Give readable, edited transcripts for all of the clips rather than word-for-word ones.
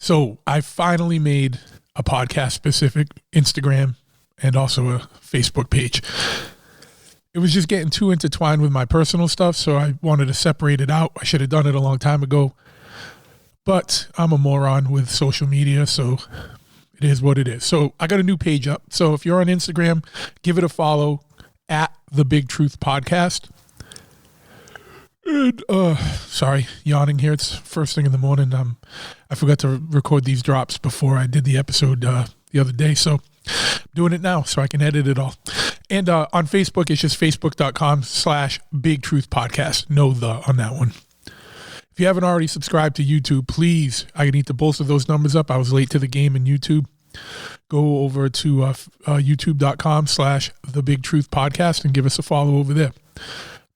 So I finally made a podcast-specific Instagram and also a Facebook page. It was just getting too intertwined with my personal stuff, so I wanted to separate it out. I should have done it a long time ago, but I'm a moron with social media, so it is what it is. So I got a new page up. So if you're on Instagram, give it a follow at The Big Truth Podcast. And, sorry, yawning here. It's first thing in the morning. I forgot to record these drops before I did the episode the other day, so I'm doing it now so I can edit it all. And on Facebook, it's just facebook.com/Big Truth Podcast. No the on that one. If you haven't already subscribed to YouTube, please, I need to bolster those numbers up. I was late to the game in YouTube. Go over to youtube.com/The Big Truth Podcast and give us a follow over there.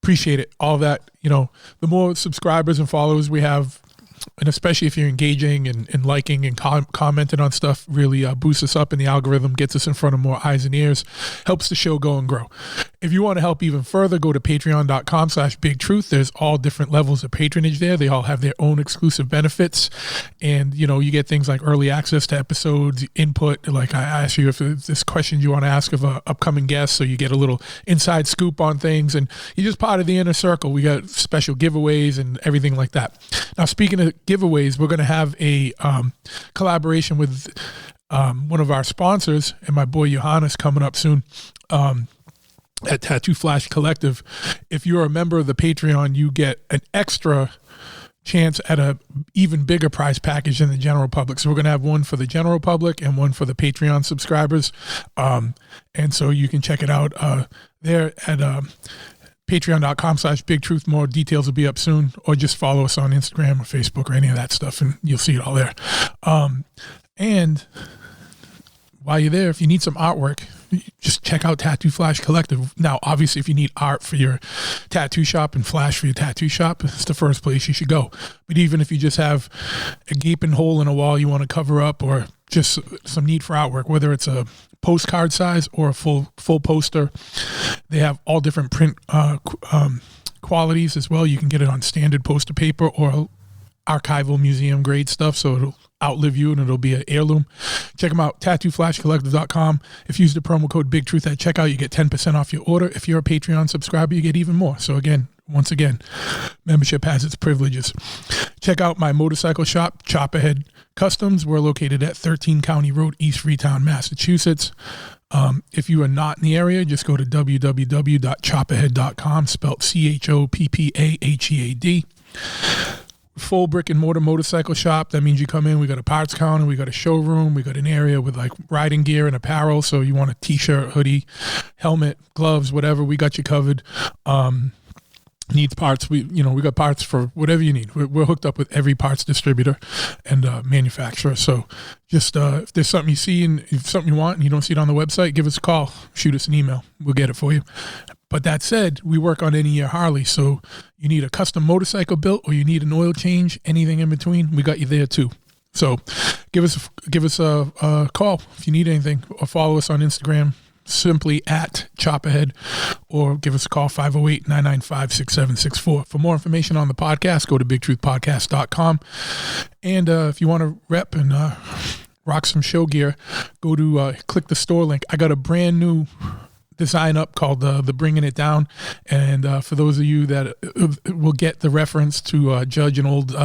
Appreciate it. All that, the more subscribers and followers we have, and especially if you're engaging and liking and commenting on stuff, really boosts us up in the algorithm, gets us in front of more eyes and ears, helps the show go and grow. If you want to help even further, go to patreon.com/Big Truth. There's all different levels of patronage there. They all have their own exclusive benefits. And, you get things like early access to episodes, input. Like I ask you if there's questions you want to ask of an upcoming guest, so you get a little inside scoop on things. And you're just part of the inner circle. We got special giveaways and everything like that. Now, speaking of giveaways, we're going to have a collaboration with one of our sponsors and my boy Johannes coming up soon at Tattoo Flash Collective. If you're a member of the Patreon, you get an extra chance at a even bigger prize package than the general public. So we're going to have one for the general public and one for the Patreon subscribers. And so you can check it out there at patreon.com/Big Truth. More details will be up soon, or just follow us on Instagram or Facebook or any of that stuff, and you'll see it all there. And while you're there, if you need some artwork, just check out Tattoo Flash Collective. Now, obviously, if you need art for your tattoo shop and flash for your tattoo shop, it's the first place you should go. But even if you just have a gaping hole in a wall you want to cover up, or just some need for artwork, whether it's a postcard size or a full poster, they have all different print qualities as well. You can get it on standard poster paper or archival museum grade stuff, so it'll outlive you and it'll be an heirloom. Check them out, tattooflashcollective.com. If you use the promo code BigTruth at checkout, you get 10% off your order. If you're a Patreon subscriber, you get even more. So once again, membership has its privileges. Check out my motorcycle shop, Chopperhead Customs. We're located at 13 County Road, East Freetown, Massachusetts. If you are not in the area, just go to www.chopperhead.com, spelled CHOPPAHEAD. Full brick and mortar motorcycle shop. That means you come in, we got a parts counter, we got a showroom, we got an area with like riding gear and apparel. So you want a t-shirt, hoodie, helmet, gloves, whatever, we got you covered. Needs parts, we got parts for whatever you need. We're hooked up with every parts distributor and manufacturer. So just if there's something you see and if something you want and you don't see it on the website, give us a call, shoot us an email, we'll get it for you. But that said, we work on any year Harley, so you need a custom motorcycle built or you need an oil change, anything in between, we got you there too. So give us a call if you need anything, or follow us on Instagram, simply at Chopperhead, or give us a call, 508-995-6764. For more information on the podcast, go to bigtruthpodcast.com. And if you want to rep and rock some show gear, go to click the store link. I got a brand new design up called the Bringing It Down, and for those of you that will get the reference to Judge, an old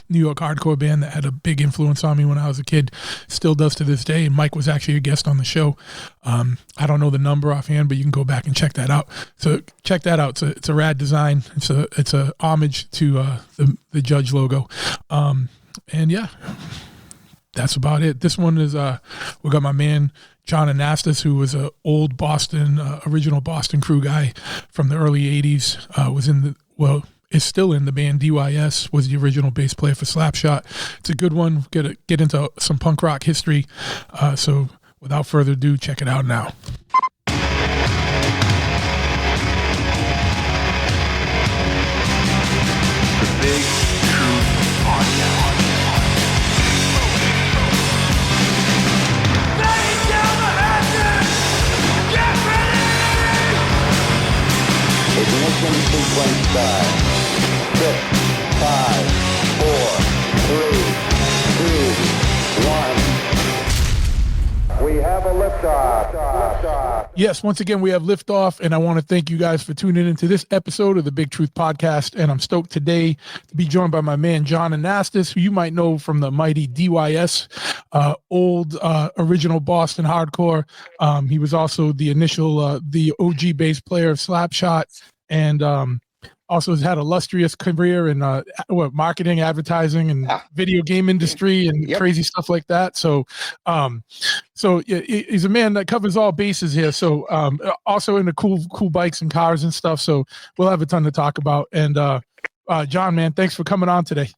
New York hardcore band that had a big influence on me when I was a kid, still does to this day, and Mike was actually a guest on the show. I don't know the number offhand, but you can go back and check that out. So check that out. It's a rad design. It's a homage to the Judge logo, and yeah, that's about it. This one is we got my man Jon Anastas, who was an old Boston, original Boston crew guy from the early 80s, is still in the band DYS, was the original bass player for Slapshot. It's a good one. Get into some punk rock history. So without further ado, check it out now. The Big Truth Podcast. Ignition sequence start. 6, 5, 4, 3, 2, Yes, once again, we have liftoff, and I want to thank you guys for tuning into this episode of the Big Truth Podcast. And I'm stoked today to be joined by my man, Jon Anastas, who you might know from the mighty DYS, old original Boston hardcore. He was also the initial, the OG bass player of Slapshot, and also has had a illustrious career in marketing, advertising, and video game industry and crazy stuff like that. So, he's a man that covers all bases here. So, also into cool bikes and cars and stuff. So we'll have a ton to talk about. And Jon, man, thanks for coming on today.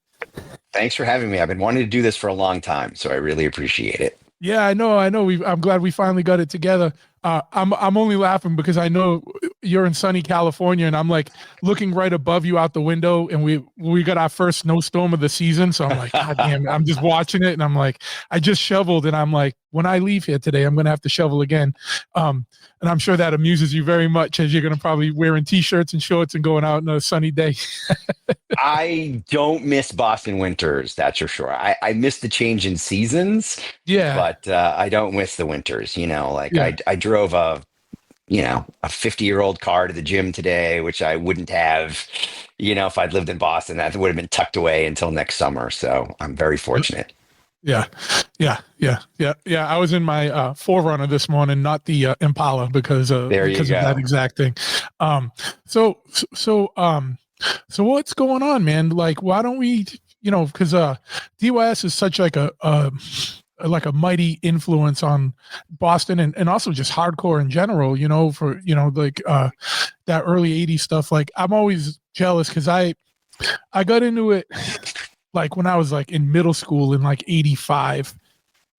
Thanks for having me. I've been wanting to do this for a long time, so I really appreciate it. Yeah, I know. I'm glad we finally got it together. I'm only laughing because I know you're in sunny California, and I'm like looking right above you out the window, and we got our first snowstorm of the season. So I'm like, God damn it. I'm just watching it, and I'm like, I just shoveled, and I'm like, when I leave here today, I'm gonna have to shovel again. And I'm sure that amuses you very much, as you're gonna probably wearing t-shirts and shorts and going out on a sunny day. I don't miss Boston winters, that's for sure. I miss the change in seasons, but I don't miss the winters. I drove a 50-year-old car to the gym today, which I wouldn't have, if I'd lived in Boston. That would have been tucked away until next summer. So I'm very fortunate. Yeah. I was in my Forerunner this morning, not the Impala, because of that exact thing. So what's going on, man? Like, why don't we, because DYS is such like a mighty influence on Boston and also just hardcore in general, for that early 80s stuff. Like, I'm always jealous because I got into it like when I was like in middle school in like 85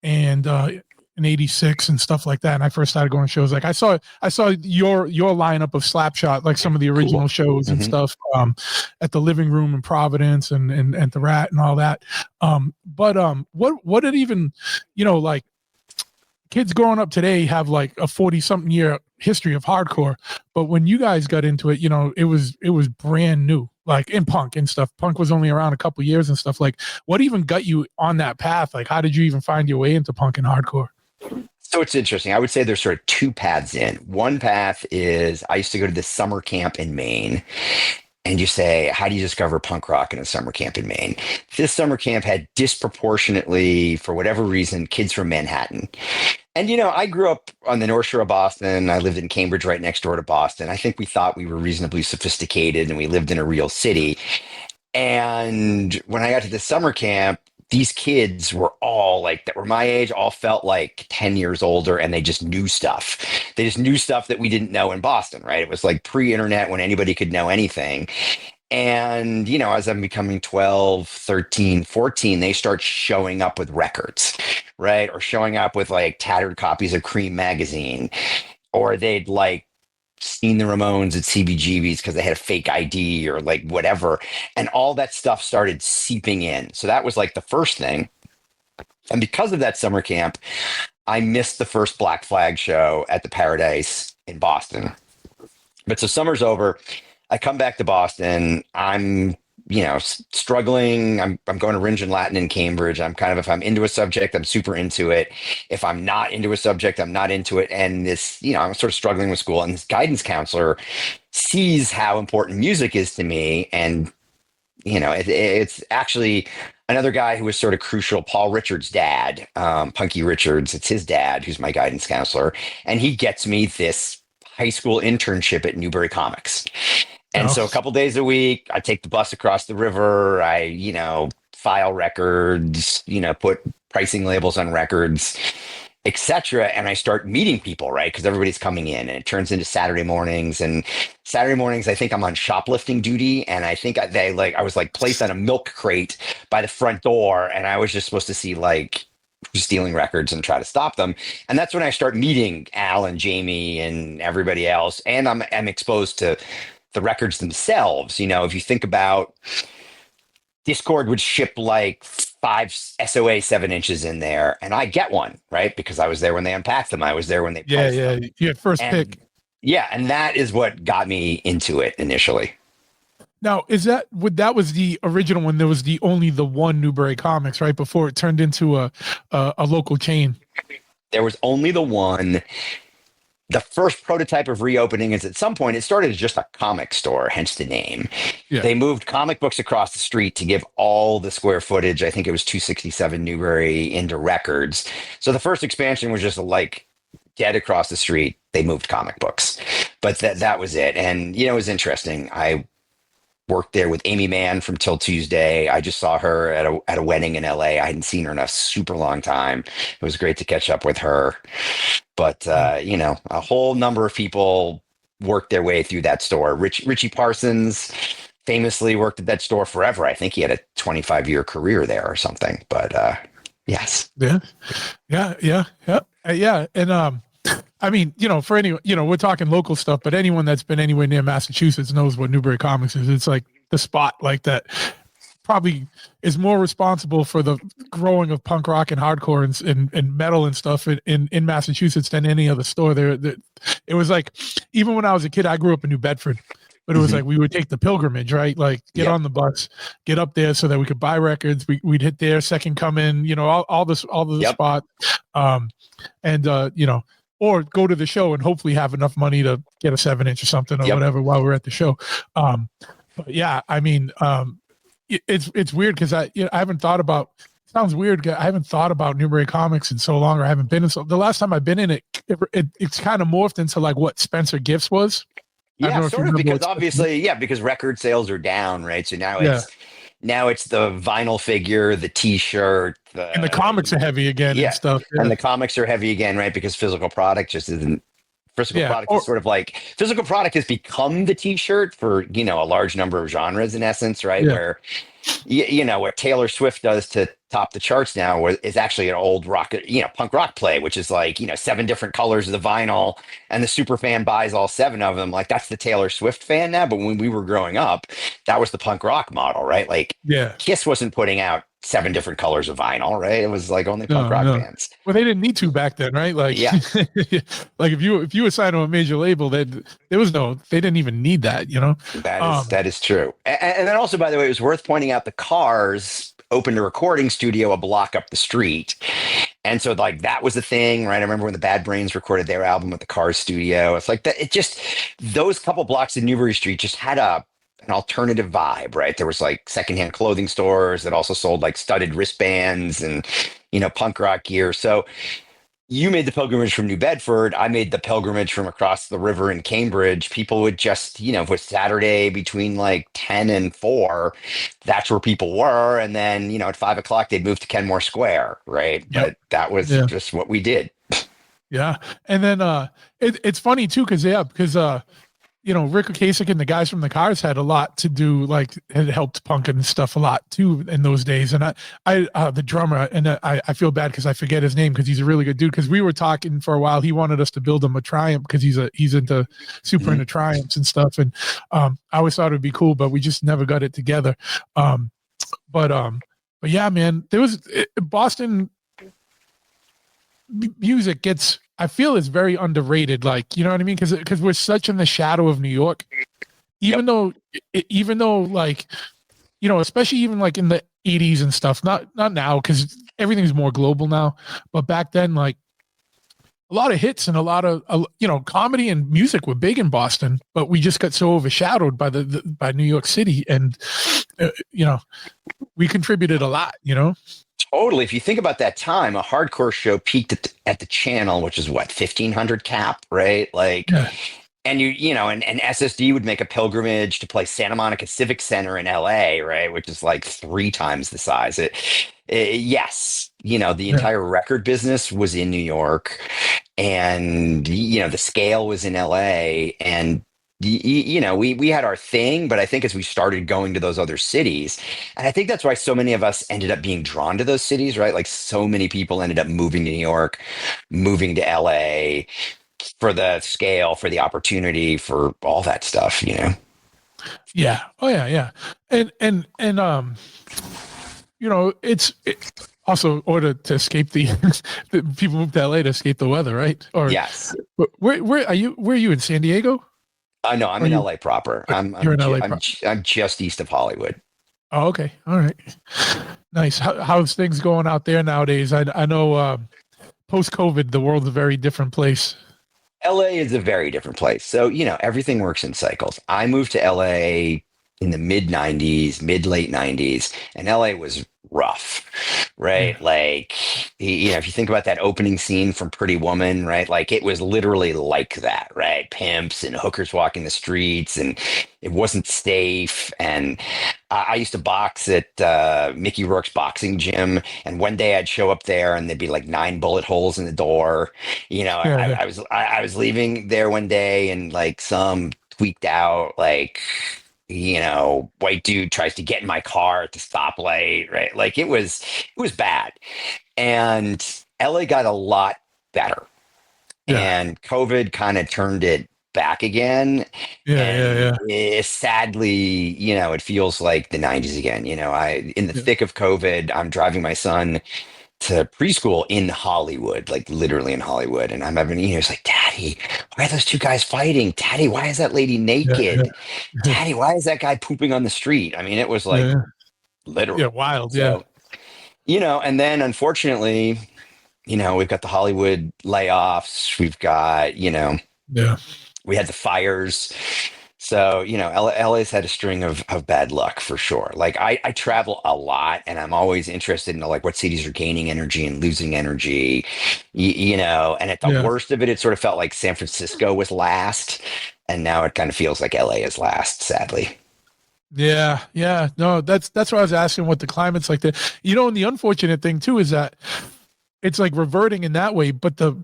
and in 86 and stuff like that. And I first started going to shows. Like I saw your lineup of Slapshot, like some of the original shows and stuff at the Living Room in Providence and the Rat and all that. What did even, like kids growing up today have like a 40-something year history of hardcore. But when you guys got into it, it was brand new. Like in punk and stuff. Punk was only around a couple years and stuff. Like, what even got you on that path? Like, how did you even find your way into punk and hardcore? So it's interesting. I would say there's sort of two paths in. One path is I used to go to this summer camp in Maine. And you say, how do you discover punk rock in a summer camp in Maine? This summer camp had disproportionately, for whatever reason, kids from Manhattan. And, I grew up on the North Shore of Boston. I lived in Cambridge right next door to Boston. I think we thought we were reasonably sophisticated and we lived in a real city. And when I got to the summer camp, these kids were all like, that were my age, all felt like 10 years older, and they just knew stuff. They just knew stuff that we didn't know in Boston, right? It was like pre-internet when anybody could know anything. And, as I'm becoming 12, 13, 14, they start showing up with records, right? Or showing up with like tattered copies of Cream magazine, or they'd like seen the Ramones at CBGB's because they had a fake ID or like whatever. And all that stuff started seeping in. So that was like the first thing. And because of that summer camp, I missed the first Black Flag show at the Paradise in Boston. But so summer's over. I come back to Boston. I'm, struggling. I'm going to Ringe and Latin in Cambridge. I'm kind of, if I'm into a subject, I'm super into it. If I'm not into a subject, I'm not into it. And this, I'm sort of struggling with school. And this guidance counselor sees how important music is to me. And, it's actually another guy who was sort of crucial, Paul Richards' dad, Punky Richards. It's his dad who's my guidance counselor. And he gets me this high school internship at Newbury Comics. And so a couple days a week, I take the bus across the river. I, file records, put pricing labels on records, etc. And I start meeting people, right? Because everybody's coming in, and it turns into Saturday mornings. And Saturday mornings, I think I'm on shoplifting duty. And I think I was like placed on a milk crate by the front door, and I was just supposed to see like stealing records and try to stop them. And that's when I start meeting Al and Jamie and everybody else. And I'm exposed to the records themselves. If you think about, Discord would ship like 5 SOA 7 inches in there, and I get one, right? Because I was there when they unpacked them. I was there when they priced them. You had first pick. Yeah, and that is what got me into it initially. Now, that was the original one? There was only the one Newbury Comics, right? Before it turned into a local chain. There was only the one. the first prototype of reopening is at some point it started as just a comic store, hence the name. Yeah. They moved comic books across the street to give all the square footage, I think it was 267 Newbury, into records. So the first expansion was just like dead across the street. They moved comic books, but that was it. And it was interesting. I worked there with Amy Mann from Till Tuesday. I just saw her at a wedding in LA. I hadn't seen her in a super long time. It was great to catch up with her. But a whole number of people worked their way through that store. Richie Parsons famously worked at that store forever. I think he had a 25-year career there or something. But yes. Yeah. And I mean, for any, we're talking local stuff, but anyone that's been anywhere near Massachusetts knows what Newbury Comics is. It's like the spot like that probably is more responsible for the growing of punk rock and hardcore and metal and stuff in Massachusetts than any other store there. It was like, even when I was a kid, I grew up in New Bedford, but it was like, we would take the pilgrimage, right? Like get on the bus, get up there so that we could buy records. We'd hit there, Second Coming, all the spot. Or go to the show and hopefully have enough money to get a 7-inch or something or whatever while we're at the show. But yeah, I mean, it's weird because I haven't thought about. It sounds weird. I haven't thought about Newbury Comics in so long, or I haven't been in. So the last time I've been in it's kind of morphed into like what Spencer Gifts was. Yeah, sort of, because obviously, because record sales are down, right? So now it's the vinyl figure, the T-shirt, and the comics are heavy again and stuff. Yeah. And the comics are heavy again, right? Because physical product just isn't. Physical product is sort of like physical product has become the T-shirt for a large number of genres in essence, right? Where what Taylor Swift does to top the charts now is actually an old rock, punk rock play, which is like 7 different colors of the vinyl, and the super fan buys all 7 of them. Like that's the Taylor Swift fan now. But when we were growing up, that was the punk rock model, right? Like Kiss wasn't putting out 7 different colors of vinyl, right? It was like only punk rock fans. Well, they didn't need to back then, right? Like, like if you were signed to a major label, they didn't even need that, That is true. And then also, by the way, it was worth pointing out the Cars opened a recording studio a block up the street. And so like that was the thing, right? I remember when the Bad Brains recorded their album at the Cars studio. It's like that. It just, those couple blocks in Newbury Street just had an alternative vibe, right? There was like secondhand clothing stores that also sold like studded wristbands and, punk rock gear. So you made the pilgrimage from New Bedford. I made the pilgrimage from across the river in Cambridge. People would just, if it was Saturday between like 10 and 4, that's where people were. And then, at 5 o'clock, they'd move to Kenmore Square, right? Yep. But that was just what we did. Yeah. And then it's funny too, because Rick Ocasek and the guys from the Cars had a lot to do, like had helped punk and stuff a lot too in those days. And I the drummer, and I feel bad because I forget his name because he's a really good dude. Because we were talking for a while, he wanted us to build him a Triumph because he's into into Triumphs and stuff. And I always thought it'd be cool, but we just never got it together. But yeah, man, there was Boston music I feel it's very underrated. Like, you know what I mean? Because we're such in the shadow of New York, even though like, especially even like in the 80s and stuff, not now, because everything's more global now, but back then, like a lot of hits and a lot of, comedy and music were big in Boston, but we just got so overshadowed by New York City. And, we contributed a lot, Totally. If you think about that time, a hardcore show peaked at the Channel, which is what, 1,500 cap, right? Like, and and SSD would make a pilgrimage to play Santa Monica Civic Center in LA, right? Which is like 3 times the size. The entire record business was in New York, and the scale was in LA, and we had our thing, but I think as we started going to those other cities, and I think that's why so many of us ended up being drawn to those cities, right? Like so many people ended up moving to New York, moving to LA for the scale, for the opportunity, for all that stuff, Yeah. Oh yeah. And it's also order to escape the people move to LA to escape the weather, right? Or yes. Where are you? Where are you in San Diego? No, I'm in LA proper. You're in LA proper. I'm just east of Hollywood. Oh, okay. All right. Nice. How's things going out there nowadays? I know post-COVID, the world's a very different place. LA is a very different place. So, everything works in cycles. I moved to LA in the mid 90s, mid late 90s, and LA was rough, Yeah. right? Like, if you think about that opening scene from Pretty Woman, right? Like, it was literally like that, right? Pimps and hookers walking the streets, and it wasn't safe. And I used to box at Mickey Rourke's boxing gym, and one day I'd show up there, and there'd be like 9 bullet holes in the door. Yeah. Yeah. I was leaving there one day, and like some tweaked out white dude tries to get in my car at the stoplight, right? Like it was bad. And LA got a lot better. Yeah. And COVID kind of turned it back again. Yeah. Yeah. And Yeah. sadly, it feels like the 90s again. In the Yeah. thick of COVID, I'm driving my son to preschool in Hollywood, like literally in Hollywood. And I'm having, it's like, Daddy, why are those two guys fighting? Daddy, why is that lady Yeah. naked? Yeah. Daddy, why is that guy pooping on the street? I mean, it was like Yeah. literal. Yeah. Wild. Yeah. So, and then unfortunately, we've got the Hollywood layoffs. We've got, Yeah. we had the fires. So, LA's had a string of bad luck for sure. Like I travel a lot and I'm always interested in like what cities are gaining energy and losing energy, and at the Yeah. worst of it, it sort of felt like San Francisco was last. And now it kind of feels like LA is last, sadly. Yeah, yeah. No, that's why I was asking what the climate's like there. And the unfortunate thing too is that it's like reverting in that way, but the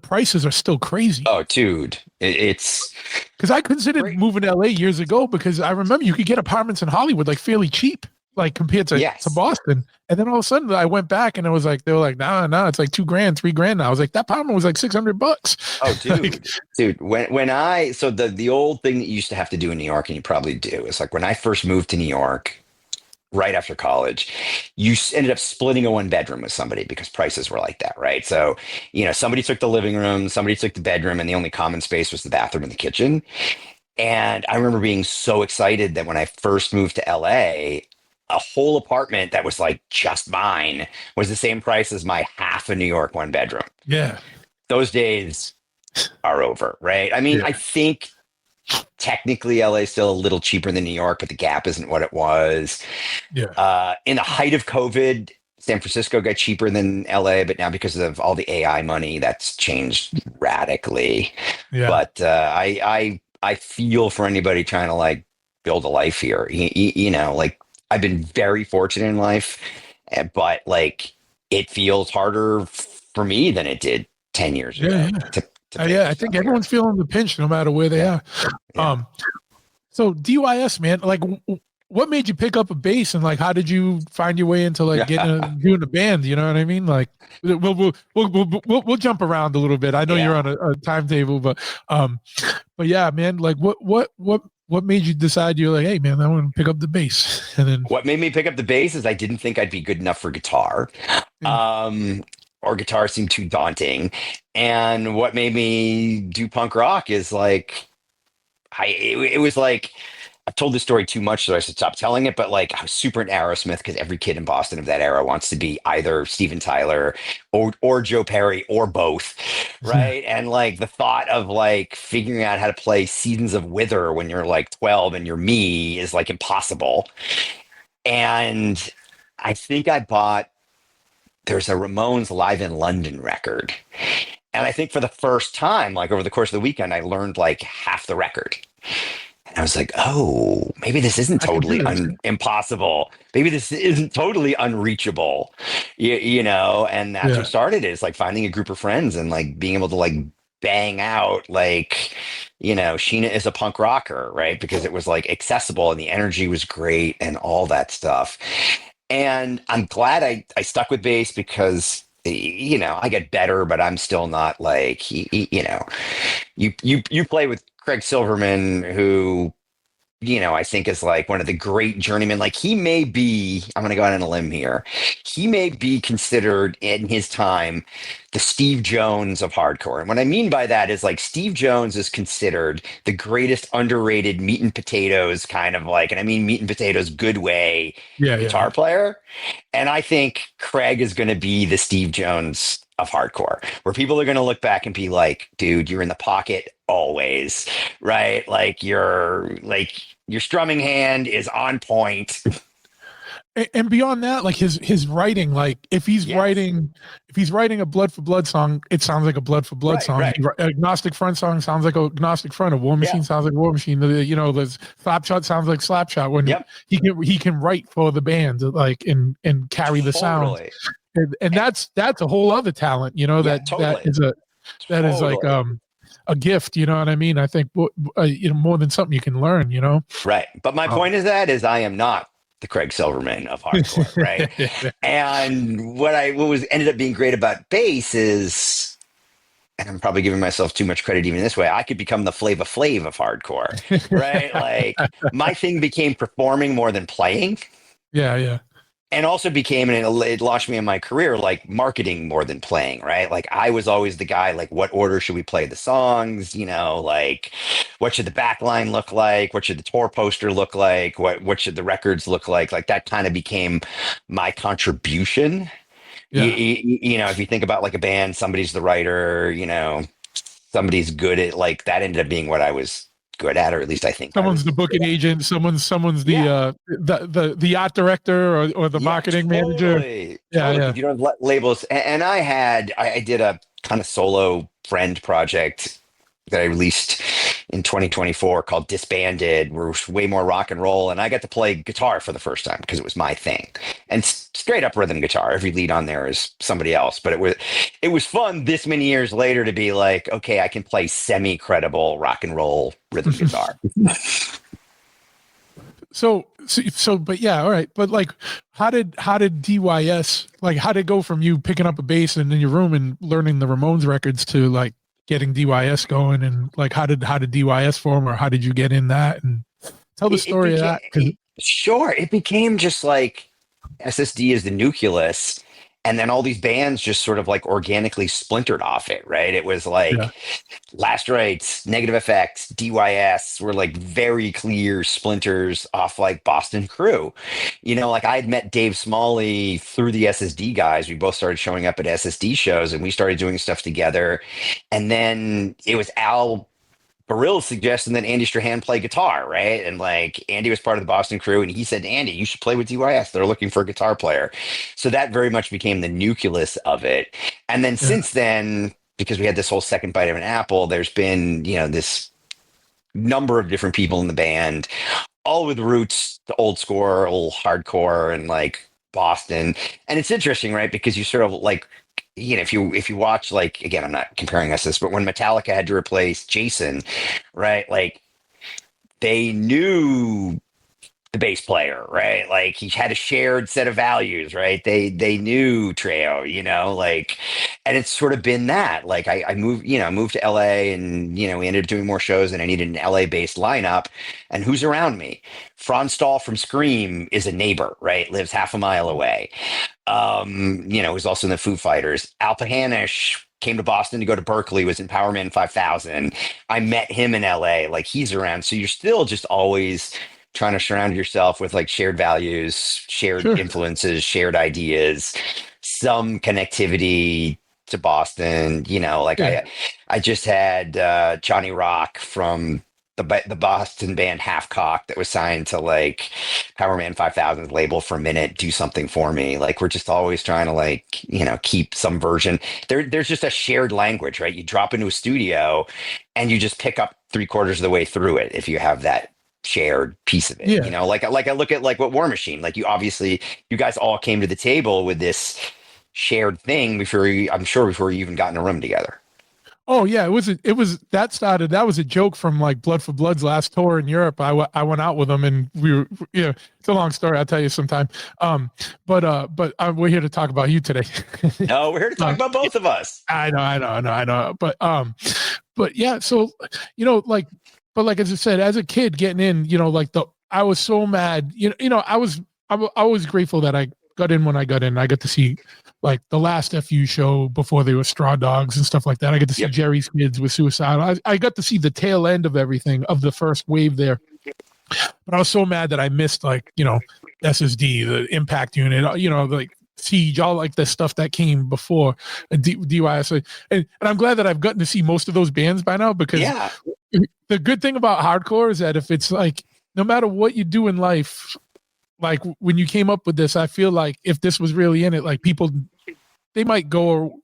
prices are still crazy. Oh, dude, it's Because I considered great. moving to LA years ago because I remember you could get apartments in Hollywood like fairly cheap, like compared to Yes. Boston. And then all of a sudden I went back and it was like they were like, nah, it's like $2,000, $3,000 now. I was like, that apartment was like $600. Oh, dude, Like, dude. So the old thing that you used to have to do in New York, and you probably do, is like when I first moved to New York, right after college, ended up splitting a one bedroom with somebody because prices were like that, right? So, somebody took the living room, somebody took the bedroom, and the only common space was the bathroom and the kitchen. And I remember being so excited that when I first moved to LA, a whole apartment that was like just mine was the same price as my half a New York one bedroom. yeah, Those days are over, right? I mean, yeah, I think technically LA is still a little cheaper than New York, but the gap isn't what it was. yeah, In the height of COVID, San Francisco got cheaper than LA, but now because of all the AI money, that's changed radically. yeah, But I feel for anybody trying to like build a life here. Like I've been very fortunate in life, but like it feels harder for me than it did 10 years ago. yeah, yeah. I think everyone's feeling the pinch no matter where they Yeah. are. Yeah. So DYS, man, like what made you pick up a bass and like how did you find your way into like doing a band? You know what I mean? Like we'll jump around a little bit. I know Yeah. you're on a timetable, but yeah, man, like what made you decide you're like, hey man, I want to pick up the bass? And then What made me pick up the bass is I didn't think I'd be good enough for guitar. Or guitar seemed too daunting. And what made me do punk rock is like it was like I've told this story too much, so I should stop telling it. But like, I was super into Aerosmith because every kid in Boston of that era wants to be either Steven Tyler or Joe Perry or both, right? And like the thought of like figuring out how to play Seasons of Wither when you're like 12 and you're me is like impossible. And I think there's a Ramones Live in London record. And I think for the first time, like over the course of the weekend, I learned like half the record. And I was like, oh, maybe this isn't totally impossible. Maybe this isn't totally unreachable, and that's what started it. It's like finding a group of friends and like being able to like bang out like, Sheena is a punk rocker, right? Because it was like accessible and the energy was great and all that stuff. And I'm glad I stuck with bass because I get better, but I'm still not like, you play with Craig Silverman, who, I think is like one of the great journeymen. Like he may be, I'm going to go out on a limb here. He may be considered in his time the Steve Jones of hardcore. And what I mean by that is like Steve Jones is considered the greatest underrated meat and potatoes kind of like, and I mean meat and potatoes good way guitar player. And I think Craig is going to be the Steve Jones of hardcore, where people are going to look back and be like, dude, you're in the pocket always, right? Your strumming hand is on point. And beyond that, like his writing, like if he's writing a Blood for Blood song, it sounds like a Blood for Blood song. Right. Agnostic Front song sounds like a Agnostic Front. A War Machine sounds like War Machine. The Slapshot sounds like Slapshot. When he can write for the band, like and carry the sound. And that's a whole other talent, that is like a gift, you know what I mean? I think more than something you can learn, Right. But my point is I am not the Craig Silverman of hardcore, right? And what ended up being great about bass is, and I'm probably giving myself too much credit even this way, I could become the Flava Flav of hardcore, right? Like my thing became performing more than playing. Yeah. And also became, and it launched me in my career, like marketing more than playing, right? Like I was always the guy, like what order should we play the songs? Like what should the back line look like? What should the tour poster look like? What should the records look like? Like that kind of became my contribution. Yeah. If you think about like a band, somebody's the writer, somebody's good at, like, that ended up being what I was good at, or at least I think someone's the booking agent, someo's the art director or the marketing manager. Yeah. You don't have labels. And I did a kind of solo friend project that I released in 2024 called Disbanded, where it was way more rock and roll, and I got to play guitar for the first time because it was my thing, and straight up rhythm guitar. Every lead on there is somebody else, but it was fun this many years later to be like, okay, I can play semi-credible rock and roll rhythm guitar. But yeah, all right. But like, how did DYS, like, how did it go from you picking up a bass and in your room and learning the Ramones records to like getting DYS going, and like how did DYS form, or how did you get in that, and tell the story of that? Sure. It became just like SSD is the nucleus, and then all these bands just sort of like organically splintered off it, right? It was like Last Rites, Negative Effects, DYS were like very clear splinters off like Boston Crew. Like I had met Dave Smalley through the SSD guys. We both started showing up at SSD shows and we started doing stuff together. And then it was Al Barill's suggestion that Andy Strahan play guitar, right? And like Andy was part of the Boston Crew, and he said to Andy, you should play with DYS. They're looking for a guitar player. So that very much became the nucleus of it. And then since then, because we had this whole second bite of an apple, there's been, this number of different people in the band, all with roots to old school, hardcore, and like Boston. And it's interesting, right? Because you sort of like, if you watch, like, again, I'm not comparing us this, but when Metallica had to replace Jason, right? Like they knew the bass player, right? Like he had a shared set of values, right? They knew Trejo, like, and it's sort of been that. Like I moved to LA, and we ended up doing more shows, and I needed an LA based lineup. And who's around me? Franz Stahl from Scream is a neighbor, right? Lives half a mile away. Was also in the Foo Fighters. Al Pahanish came to Boston to go to Berkeley, was in Power Man 5000. I met him in LA, like he's around. So you're still just always trying to surround yourself with like shared values, shared influences, shared ideas, some connectivity to Boston. I just had Johnny Rock from the Boston band Half Cock that was signed to like Power Man 5000's label for a minute, do something for me. Like we're just always trying to like, keep some version. There's just a shared language, right? You drop into a studio and you just pick up 3/4 of the way through it if you have that shared piece of it. Like I look at like what War Machine, like you guys all came to the table with this shared thing before you even got in a room together. Oh yeah, that was a joke from like Blood for Blood's last tour in Europe. I went out with them, and we were, it's a long story. I'll tell you sometime. But we're here to talk about you today. No, we're here to talk about both of us. I know. But yeah, so like as I said, as a kid getting in, I was so mad. I was grateful that I got in when I got in. I got to see like the last FU show before they were Straw Dogs and stuff like that. I got to see Jerry's Kids with Suicidal. I got to see the tail end of everything, of the first wave there. But I was so mad that I missed like, the SSD, the impact unit, like Siege, all like the stuff that came before DYS. And I'm glad that I've gotten to see most of those bands by now, because Yeah. the good thing about hardcore is that if it's like, no matter what you do in life, like when you came up with this, I feel like if this was really in it, like people, they might go,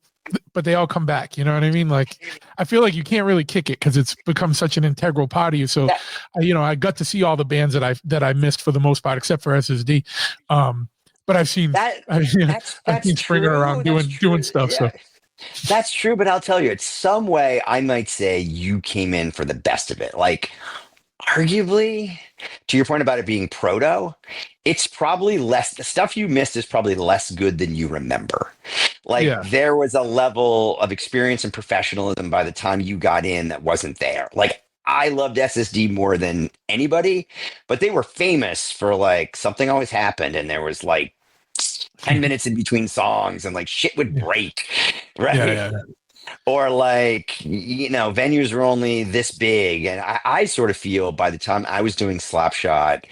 but they all come back. You know what I mean? Like, I feel like you can't really kick it because it's become such an integral part of you. So, I got to see all the bands that I missed for the most part, except for SSD. But I've seen I've seen Springer around doing stuff. Yeah. So That's true, but I'll tell you, it's some way I might say you came in for the best of it. Like, arguably, to your point about it being proto, it's probably less, the stuff you missed is probably less good than you remember. Like, yeah, there was a level of experience and professionalism by the time you got in that wasn't there. Like, I loved SSD more than anybody, but they were famous for like something always happened and there was like 10 minutes in between songs and like shit would break, right? yeah. Or like, venues were only this big. And I sort of feel by the time I was doing Slapshot,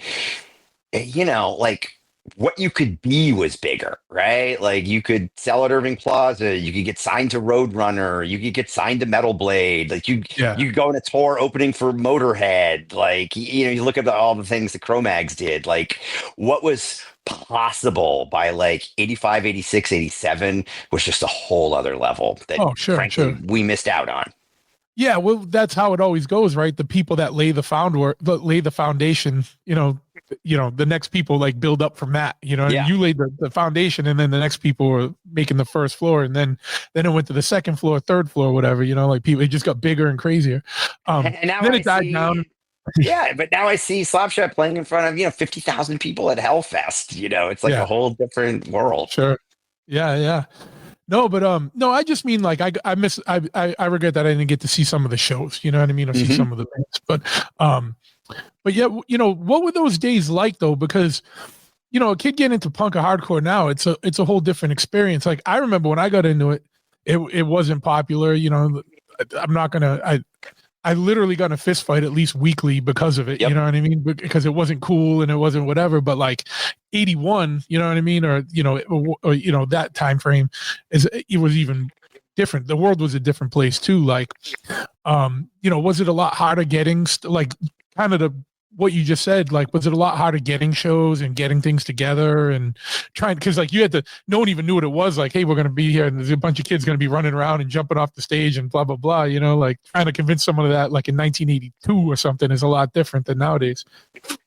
like what you could be was bigger, right? Like you could sell at Irving Plaza, you could get signed to Roadrunner, you could get signed to Metal Blade, like you could go on a tour opening for Motorhead, like you look at all the things that Cro-Mags did, like what was possible by like 85, 86, 87 was just a whole other level that frankly we missed out on. Yeah, well, that's how it always goes, right? The people that lay the foundation, the next people like build up from that, and you laid the foundation and then the next people were making the first floor and then it went to the second floor, third floor, whatever, like people, it just got bigger and crazier. And now then it died down. Yeah, but now I see Slapshot playing in front of 50,000 people at Hellfest. It's like a whole different world. Sure. Yeah. No, but no, I just mean like I regret that I didn't get to see some of the shows. You know what I mean? Or see some of the bands. But yeah, what were those days like though? Because a kid getting into punk or hardcore now, it's a whole different experience. Like I remember when I got into it, it wasn't popular. I'm not gonna. I literally got in a fist fight at least weekly because of it. Yep. You know what I mean? Because it wasn't cool and it wasn't whatever. But like 81, you know what I mean? Or that time frame it was even different. The world was a different place too. Like, was it a lot harder getting like kind of what you just said? Like, was it a lot harder getting shows and getting things together and trying? Because like you had to, no one even knew what it was. Like, hey, we're going to be here and there's a bunch of kids going to be running around and jumping off the stage and blah blah blah. Like trying to convince someone of that, like in 1982 or something, is a lot different than nowadays.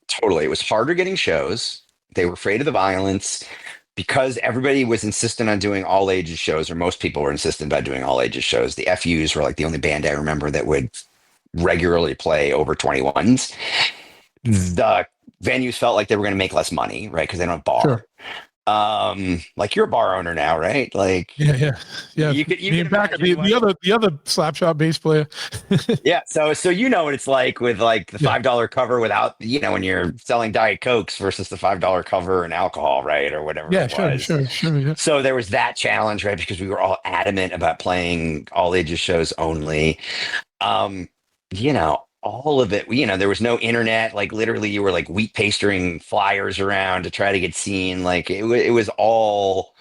Totally, it was harder getting shows. They were afraid of the violence. Because everybody was insistent on doing all ages shows, or most people were insistent about doing all ages shows. The FUs were like the only band I remember that would regularly play over 21s. The venues felt like they were going to make less money, right? Because they don't have bar. Sure. Like you're a bar owner now, right? Like yeah. You can back the other Slapshot bass player. Yeah, so what it's like with like the $5 cover without when you're selling Diet Cokes versus the $5 cover and alcohol, right, or whatever. Yeah, it was. Sure. Yeah. So there was that challenge, right? Because we were all adamant about playing all ages shows only. All of it, there was no internet. Like literally you were like wheat pastering flyers around to try to get seen. Like it was all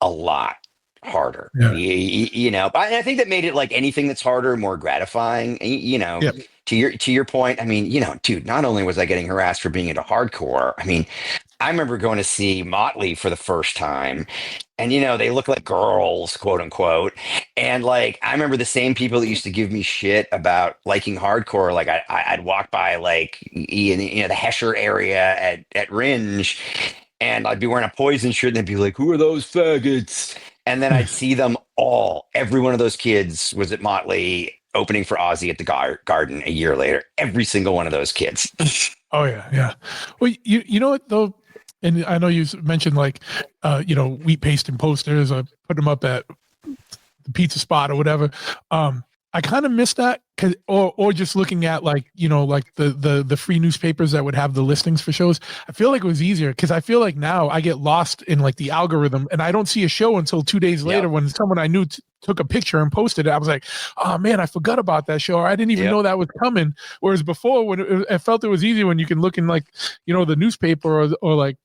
a lot harder, but I think that made it like anything that's harder, more gratifying, to your point. I mean, dude, not only was I getting harassed for being into hardcore, I mean, I remember going to see Motley for the first time and, they look like girls, quote unquote. And like, I remember the same people that used to give me shit about liking hardcore. Like I'd walk by like, the Hesher area at Ringe and I'd be wearing a Poison shirt and they'd be like, who are those faggots? And then I'd see them every one of those kids was at Motley opening for Ozzy at the Garden a year later. Every single one of those kids. Oh yeah. Well, you know what though? And I know you mentioned like, wheat pasting posters. I put them up at the pizza spot or whatever. I kind of miss that, or just looking at like, like the free newspapers that would have the listings for shows. I feel like it was easier because I feel like now I get lost in like the algorithm and I don't see a show until 2 days later when someone I knew took a picture and posted it. I was like, oh man, I forgot about that show. Or I didn't even know that was coming. Whereas before, when I felt it was easy when you can look in like, the newspaper or like,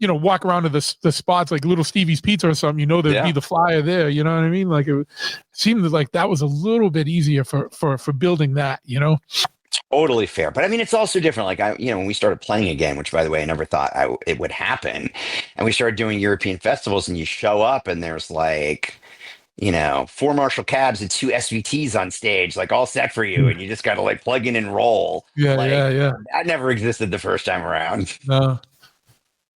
walk around to the spots like Little Stevie's Pizza or something, there'd be the flyer there. You know what I mean? Like it seemed like that was a little bit easier for building that, Totally fair. But I mean, it's also different. Like when we started playing again, which by the way, I never thought it would happen. And we started doing European festivals and you show up and there's like, 4 Marshall cabs and 2 SVTs on stage, like all set for you. And you just got to like plug in and roll. Yeah. That never existed the first time around.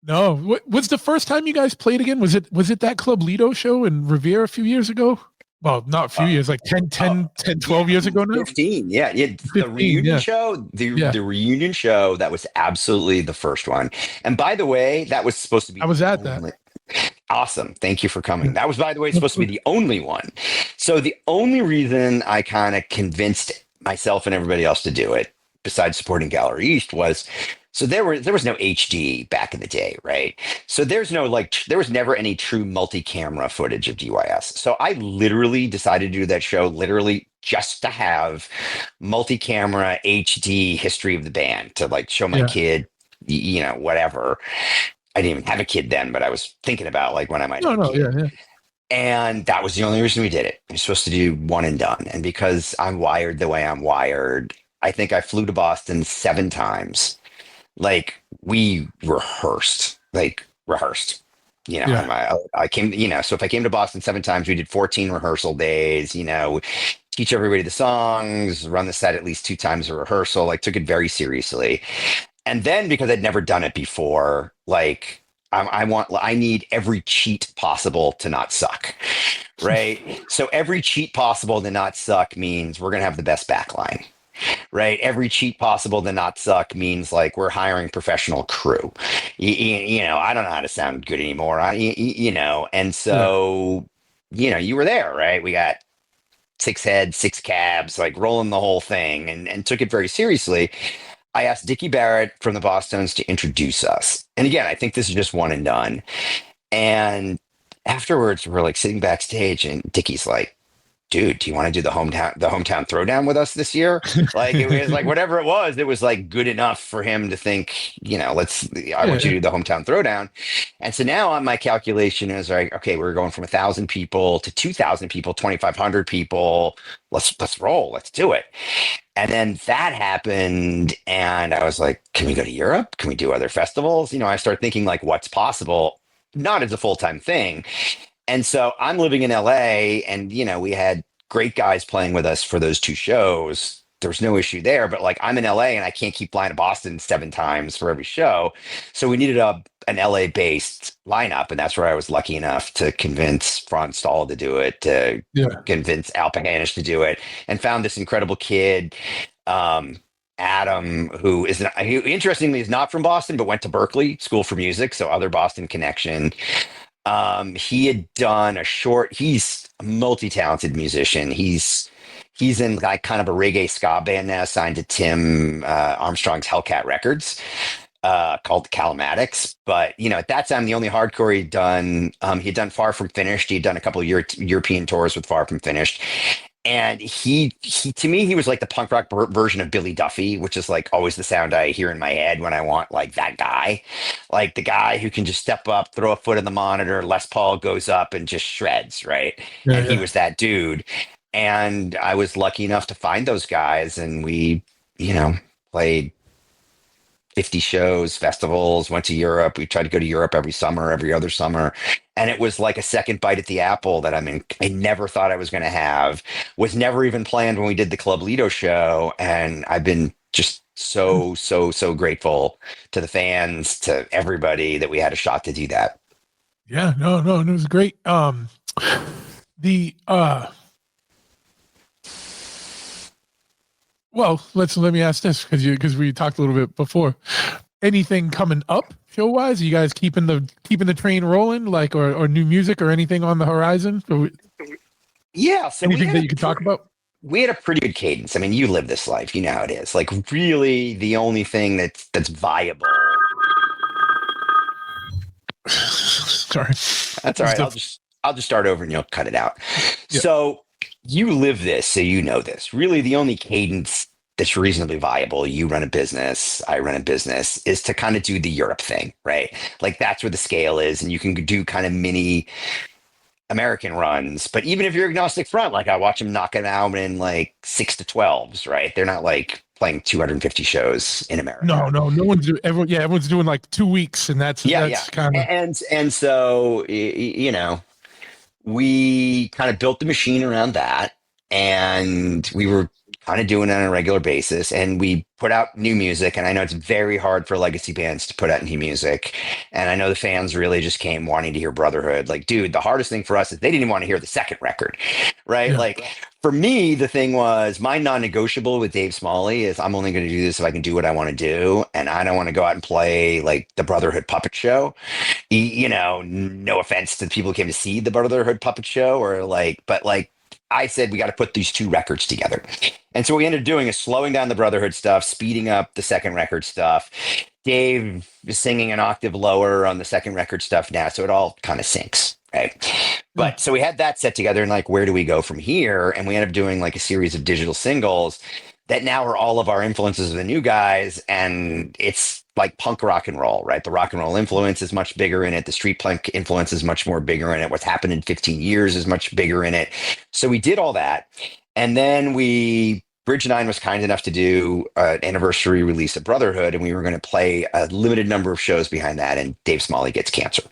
No. What was the first time you guys played again? Was it that Club Lido show in Revere a few years ago? Well, not a few years, like 12 years ago now? 15, yeah. The reunion show, the reunion show, that was absolutely the first one. And by the way, that was supposed to be... I was at that. Awesome. Thank you for coming. That was, by the way, supposed to be the only one. So the only reason I kind of convinced myself and everybody else to do it, besides supporting Gallery East, was... So there was no HD back in the day, right? So there was never any true multi-camera footage of DYS. So I literally decided to do that show literally just to have multi-camera HD history of the band to like show my kid, whatever. I didn't even have a kid then, but I was thinking about like when I might have a kid. Yeah. And that was the only reason we did it. We're supposed to do one and done. And because I'm wired the way I'm wired, I think I flew to Boston 7 times. Like we rehearsed. I came, so if I came to Boston 7 times, we did 14 rehearsal days, teach everybody the songs, run the set at least 2 times a rehearsal, like took it very seriously. And then because I'd never done it before, like I need every cheat possible to not suck. Right. So every cheat possible to not suck means we're going to have the best backline. Right. Every cheat possible to not suck means like we're hiring professional crew. I don't know how to sound good anymore. And so, you were there, right? We got 6 heads, 6 cabs, like rolling the whole thing and took it very seriously. I asked Dickie Barrett from the Bosstones to introduce us. And again, I think this is just one and done. And afterwards, we're like sitting backstage and Dickie's like, dude, do you want to do the hometown throwdown with us this year? Like it was like whatever it was like good enough for him to think, I want you to do the hometown throwdown. And so now on my calculation is like, okay, we're going from 1,000 people to 2,000 people, 2,500 people. Let's roll. Let's do it. And then that happened. And I was like, can we go to Europe? Can we do other festivals? I started thinking like what's possible, not as a full-time thing. And so I'm living in LA and, we had great guys playing with us for those 2 shows. There's no issue there, but like I'm in LA and I can't keep flying to Boston 7 times for every show. So we needed an LA based lineup. And that's where I was lucky enough to convince Franz Stahl to do it, to convince Al Paganish to do it, and found this incredible kid, Adam, who interestingly is not from Boston, but went to Berklee School for Music. So other Boston connection. He had done he's a multi-talented musician. He's in like kind of a reggae ska band now, signed to Tim Armstrong's Hellcat Records, called Calamatics. But, at that time, the only hardcore he'd done Far From Finished. He'd done a couple of European tours with Far From Finished. And he to me, he was like the punk rock version of Billy Duffy, which is like always the sound I hear in my head when I want like that guy, like the guy who can just step up, throw a foot in the monitor, Les Paul goes up and just shreds. Right. And he was that dude. And I was lucky enough to find those guys. And we, played 50 shows, festivals, went to Europe. We tried to go to Europe every other summer. And it was like a second bite at the apple that I never thought I was going to have, was never even planned when we did the Club Lido show. And I've been just so grateful to the fans, to everybody that we had a shot to do that. Yeah, no, it was great. Well, let me ask this because we talked a little bit before. Anything coming up show wise? Are you guys keeping the train rolling, like or new music or anything on the horizon? Yeah. So anything that you can talk about? we had a pretty good cadence. I mean, you live this life, you know how it is. Like, really, the only thing that's viable. Sorry. That's all right. I'll just start over and you'll cut it out. Yeah. So you live this, so you know this. Really, the only cadence that's reasonably viable, you run a business, I run a business, is to kind of do the Europe thing, right? Like that's where the scale is, and you can do kind of mini American runs. But even if you're agnostic front, like I watch them knocking out in like 6 to 12s, right? They're not like playing 250 shows in America. No one's doing. Everyone's doing like 2 weeks, and that's kind of. And so we kind of built the machine around that, and we were kind of doing it on a regular basis, and we put out new music. And I know it's very hard for legacy bands to put out new music, and I know the fans really just came wanting to hear Brotherhood. Like, dude, the hardest thing for us is they didn't even want to hear the second record, right? Yeah. Like for me, the thing was my non-negotiable with Dave Smalley is I'm only going to do this if I can do what I want to do, and I don't want to go out and play like the Brotherhood puppet show. No offense to the people who came to see the Brotherhood puppet show, but I said we got to put these two records together. And so what we ended up doing is slowing down the Brotherhood stuff, speeding up the second record stuff. Dave is singing an octave lower on the second record stuff now, so it all kind of syncs, right? But so we had that set together, and like, where do we go from here? And we ended up doing like a series of digital singles that now are all of our influences of the new guys, and it's like punk rock and roll, right? The rock and roll influence is much bigger in it. The street punk influence is much more bigger in it. What's happened in 15 years is much bigger in it. So we did all that. And then Bridge 9 was kind enough to do an anniversary release of Brotherhood, and we were going to play a limited number of shows behind that, and Dave Smalley gets cancer.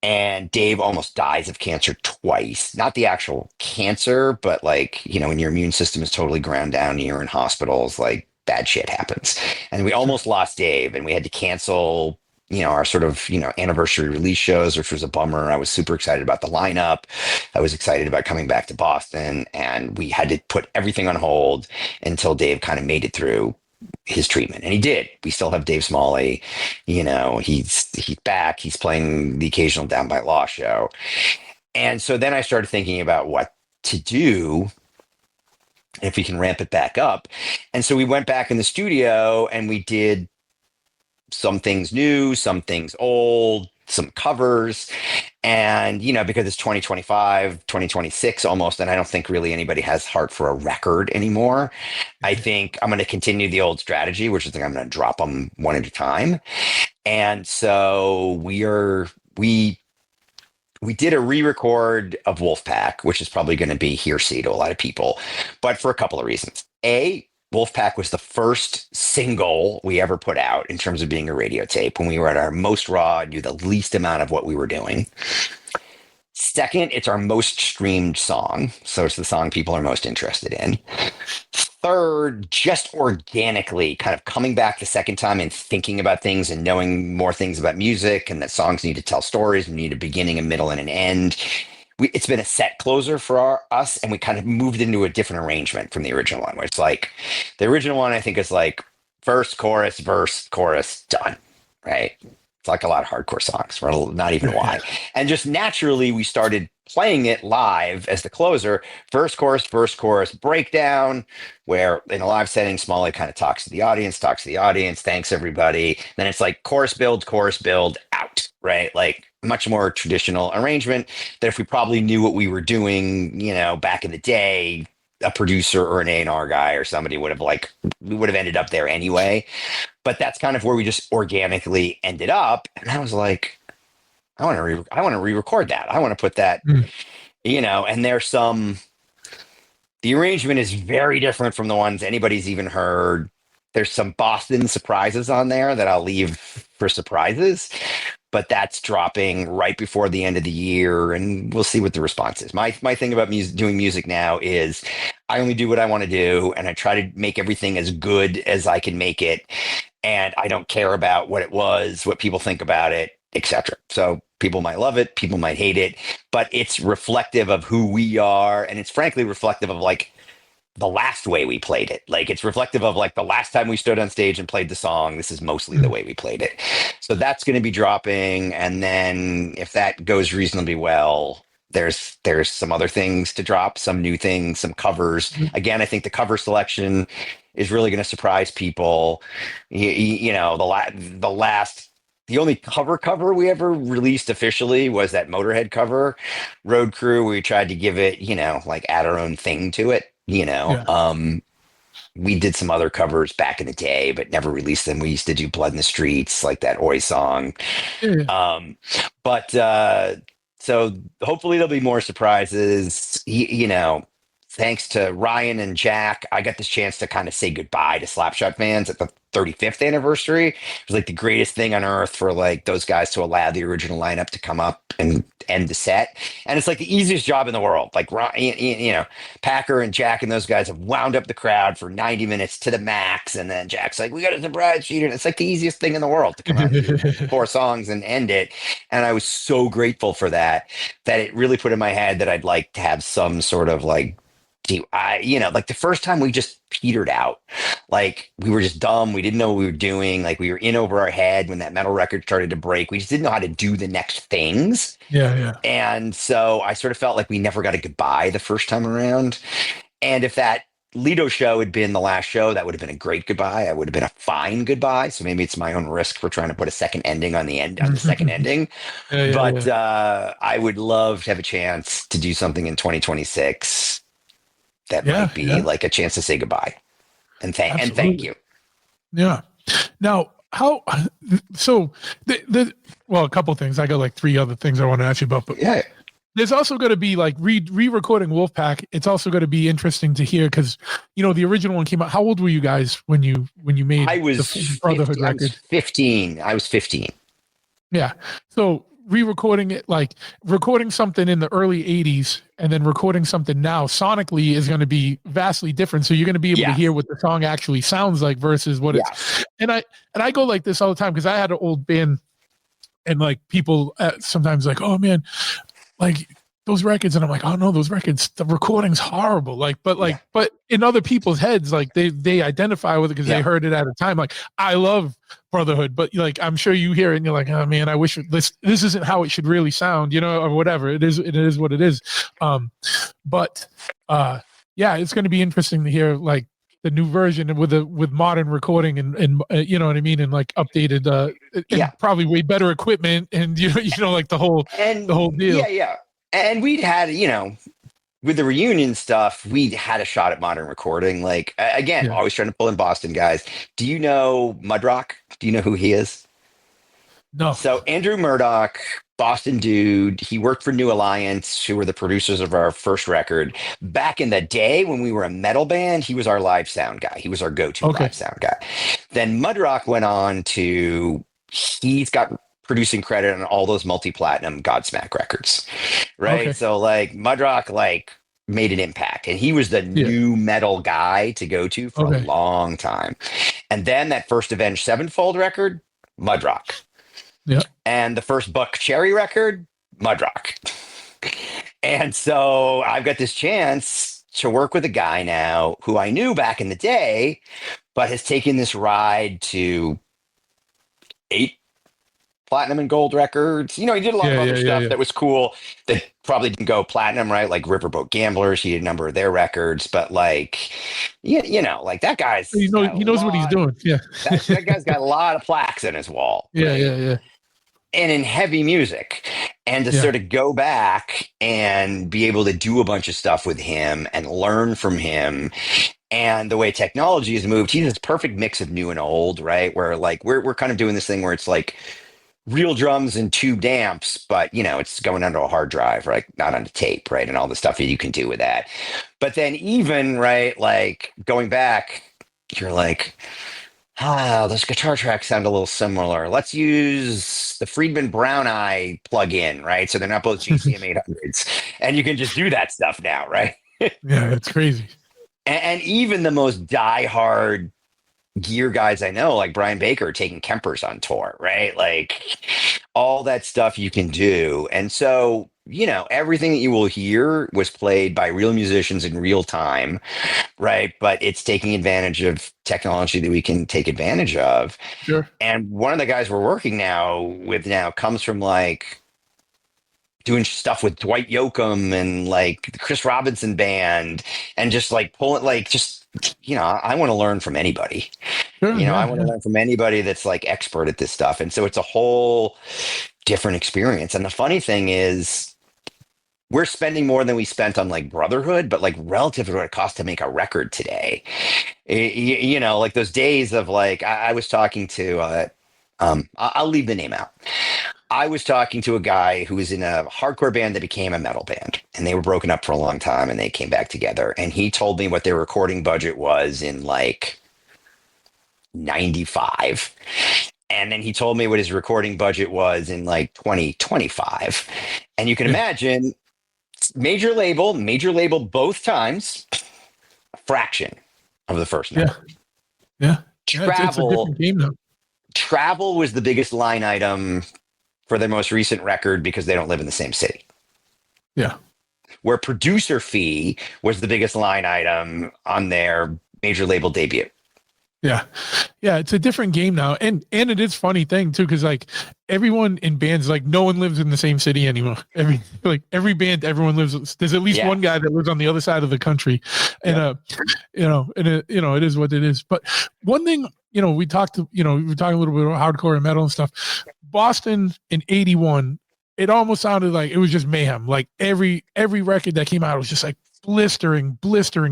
And Dave almost dies of cancer twice. Not the actual cancer, but like, when your immune system is totally ground down, you're in hospitals, like bad shit happens. And we almost lost Dave, and we had to cancel, our sort of, anniversary release shows, which was a bummer. I was super excited about the lineup. I was excited about coming back to Boston, and we had to put everything on hold until Dave kind of made it through his treatment. And he did. We still have Dave Smalley. He's back. He's playing the occasional Down by Law show. And so then I started thinking about what to do if we can ramp it back up. And so we went back in the studio and we did some things new, some things old, some covers. And, because it's 2025, 2026 almost, and I don't think really anybody has heart for a record anymore. I think I'm going to continue the old strategy, which is I'm going to drop them one at a time. And so we did a re-record of Wolfpack, which is probably going to be hearsay to a lot of people, but for a couple of reasons. A, Wolfpack was the first single we ever put out in terms of being a radio tape when we were at our most raw and knew the least amount of what we were doing. Second, it's our most streamed song, so it's the song people are most interested in. Third, just organically kind of coming back the second time and thinking about things and knowing more things about music and that songs need to tell stories and need a beginning, a middle, and an end. It's been a set closer for us, and we kind of moved into a different arrangement from the original one, where it's like the original one, I think, is like verse, chorus, done, right? It's like a lot of hardcore songs, not even why. And just naturally, we started playing it live as the closer, verse, chorus, breakdown, where in a live setting, Smalley kind of talks to the audience, thanks everybody. Then it's like chorus build, out, right? Like much more traditional arrangement that if we probably knew what we were doing, back in the day, a producer or an A&R guy or somebody would have ended up there anyway. But that's kind of where we just organically ended up. And I was like, I want to re-record that. I want to put that, and the arrangement is very different from the ones anybody's even heard. There's some Boston surprises on there that I'll leave for surprises, but that's dropping right before the end of the year, and we'll see what the response is. My thing about doing music now is I only do what I want to do, and I try to make everything as good as I can make it, and I don't care about what it was, what people think about it, etc. So people might love it, people might hate it, but it's reflective of who we are, and it's frankly reflective of like the last way we played it. Like it's reflective of like the last time we stood on stage and played the song. This is mostly the way we played it. So that's going to be dropping. And then if that goes reasonably well, There's some other things to drop, some new things, some covers. Again, I think the cover selection is really going to surprise people. You know, the only cover we ever released officially was that Motorhead cover, Road Crew. We tried to give it, you know, like add our own thing to it. You know, Yeah. we did some other covers back in the day, but never released them. We used to do Blood in the Streets, like that Oi song. Yeah. But so hopefully there'll be more surprises. You know, thanks to Ryan and Jack, I got this chance to kind of say goodbye to Slapshot fans at the 35th anniversary. It was like the greatest thing on earth for like those guys to allow the original lineup to come up and end the set. And it's like the easiest job in the world. Like, you know, Packer and Jack and those guys have wound up the crowd for 90 minutes to the max. And then Jack's like, we got a surprise feature. And it's like the easiest thing in the world to come out and do 4 songs and end it. And I was so grateful for that it really put in my head that I'd like to have some sort of like, you know, like the first time we just petered out, like we were just dumb. We didn't know what we were doing. Like we were in over our head when that metal record started to break. We just didn't know how to do the next things. Yeah. And so I sort of felt like we never got a goodbye the first time around. And if that Lido show had been the last show, that would have been a great goodbye. I would have been a fine goodbye. So maybe it's my own risk for trying to put a second ending on the second ending. But I would love to have a chance to do something in 2026 that might be like a chance to say goodbye and thank you. Yeah. Now, how, so well, a couple of things. I got like 3 other things I want to ask you about, but yeah, there's also going to be like re-recording Wolfpack. It's also going to be interesting to hear because, you know, the original one came out. How old were you guys when you made the Brotherhood record? I was 15. Yeah. So re-recording it, like recording something in the early 80s and then recording something now sonically is going to be vastly different. So you're going to be able to hear what the song actually sounds like versus what it's. And I go like this all the time because I had an old band and like people sometimes like, oh man, like those records, and I'm like, oh no, those records, the recording's horrible. Like, but in other people's heads, like they identify with it because they heard it at a time. Like, I love Brotherhood, but like I'm sure you hear it and you're like, oh man, I wish this isn't how it should really sound, you know, or whatever. It is what it is. But it's going to be interesting to hear like the new version with modern recording and you know what I mean, and like updated and probably way better equipment and you know like the whole deal. Yeah. And we'd had, you know, with the reunion stuff, we'd had a shot at modern recording. Like, again, always trying to pull in Boston guys. Do you know Mudrock? Do you know who he is? No. So Andrew Murdoch, Boston dude, he worked for New Alliance, who were the producers of our first record. Back in the day when we were a metal band, he was our live sound guy. He was our go-to live sound guy. Then Mudrock went on to, he's got producing credit on all those multi-platinum Godsmack records, right? So like Mudrock like made an impact and he was the new metal guy to go to for a long time. And then that first Avenged Sevenfold record, Mudrock. Yeah. And the first Buck Cherry record, Mudrock. And so I've got this chance to work with a guy now who I knew back in the day, but has taken this ride to 8 platinum and gold records. You know, he did a lot of other stuff that was cool that probably didn't go platinum, right? Like Riverboat Gamblers, he did a number of their records, but like, you know, like that guy's he knows what he's doing. Yeah. that guy's got a lot of plaques in his wall. Yeah. And in heavy music, and to sort of go back and be able to do a bunch of stuff with him and learn from him. And the way technology has moved, he's this perfect mix of new and old, right? Where like we're kind of doing this thing where it's like real drums and tube amps, but you know, it's going onto a hard drive, right? Not onto tape, right? And all the stuff that you can do with that. But then even, right, like going back, you're like, those guitar tracks sound a little similar. Let's use the Friedman Brown Eye plugin, right? So they're not both GCM 800s. And you can just do that stuff now, right? Yeah, it's crazy. And even the most diehard gear guys I know, like Brian Baker, taking Kempers on tour, right? Like all that stuff you can do. And so, you know, everything that you will hear was played by real musicians in real time, right? But it's taking advantage of technology that we can take advantage of. Sure. And one of the guys we're working with now comes from like doing stuff with Dwight Yoakam and like the Chris Robinson band and just like pulling like just I want to learn from anybody. Sure, I yeah, want yeah. to learn from anybody that's like expert at this stuff. And so it's a whole different experience. And the funny thing is we're spending more than we spent on like Brotherhood, but like relative to what it costs to make a record today. Like those days of like I was talking to I'll leave the name out. I was talking to a guy who was in a hardcore band that became a metal band, and they were broken up for a long time and they came back together. And he told me what their recording budget was in like 95. And then he told me what his recording budget was in like 2025. And you can imagine major label both times, a fraction of the first number. Yeah. It's a different game now. Travel was the biggest line item for their most recent record because they don't live in the same city. Yeah. Where producer fee was the biggest line item on their major label debut. Yeah. Yeah. It's a different game now. And it is funny thing too, because like everyone in bands, like no one lives in the same city anymore. Every band, everyone lives, there's at least one guy that lives on the other side of the country. And it is what it is. But one thing, we talked a little bit about hardcore and metal and stuff. Boston in 81, it almost sounded like it was just mayhem. Like every record that came out was just like blistering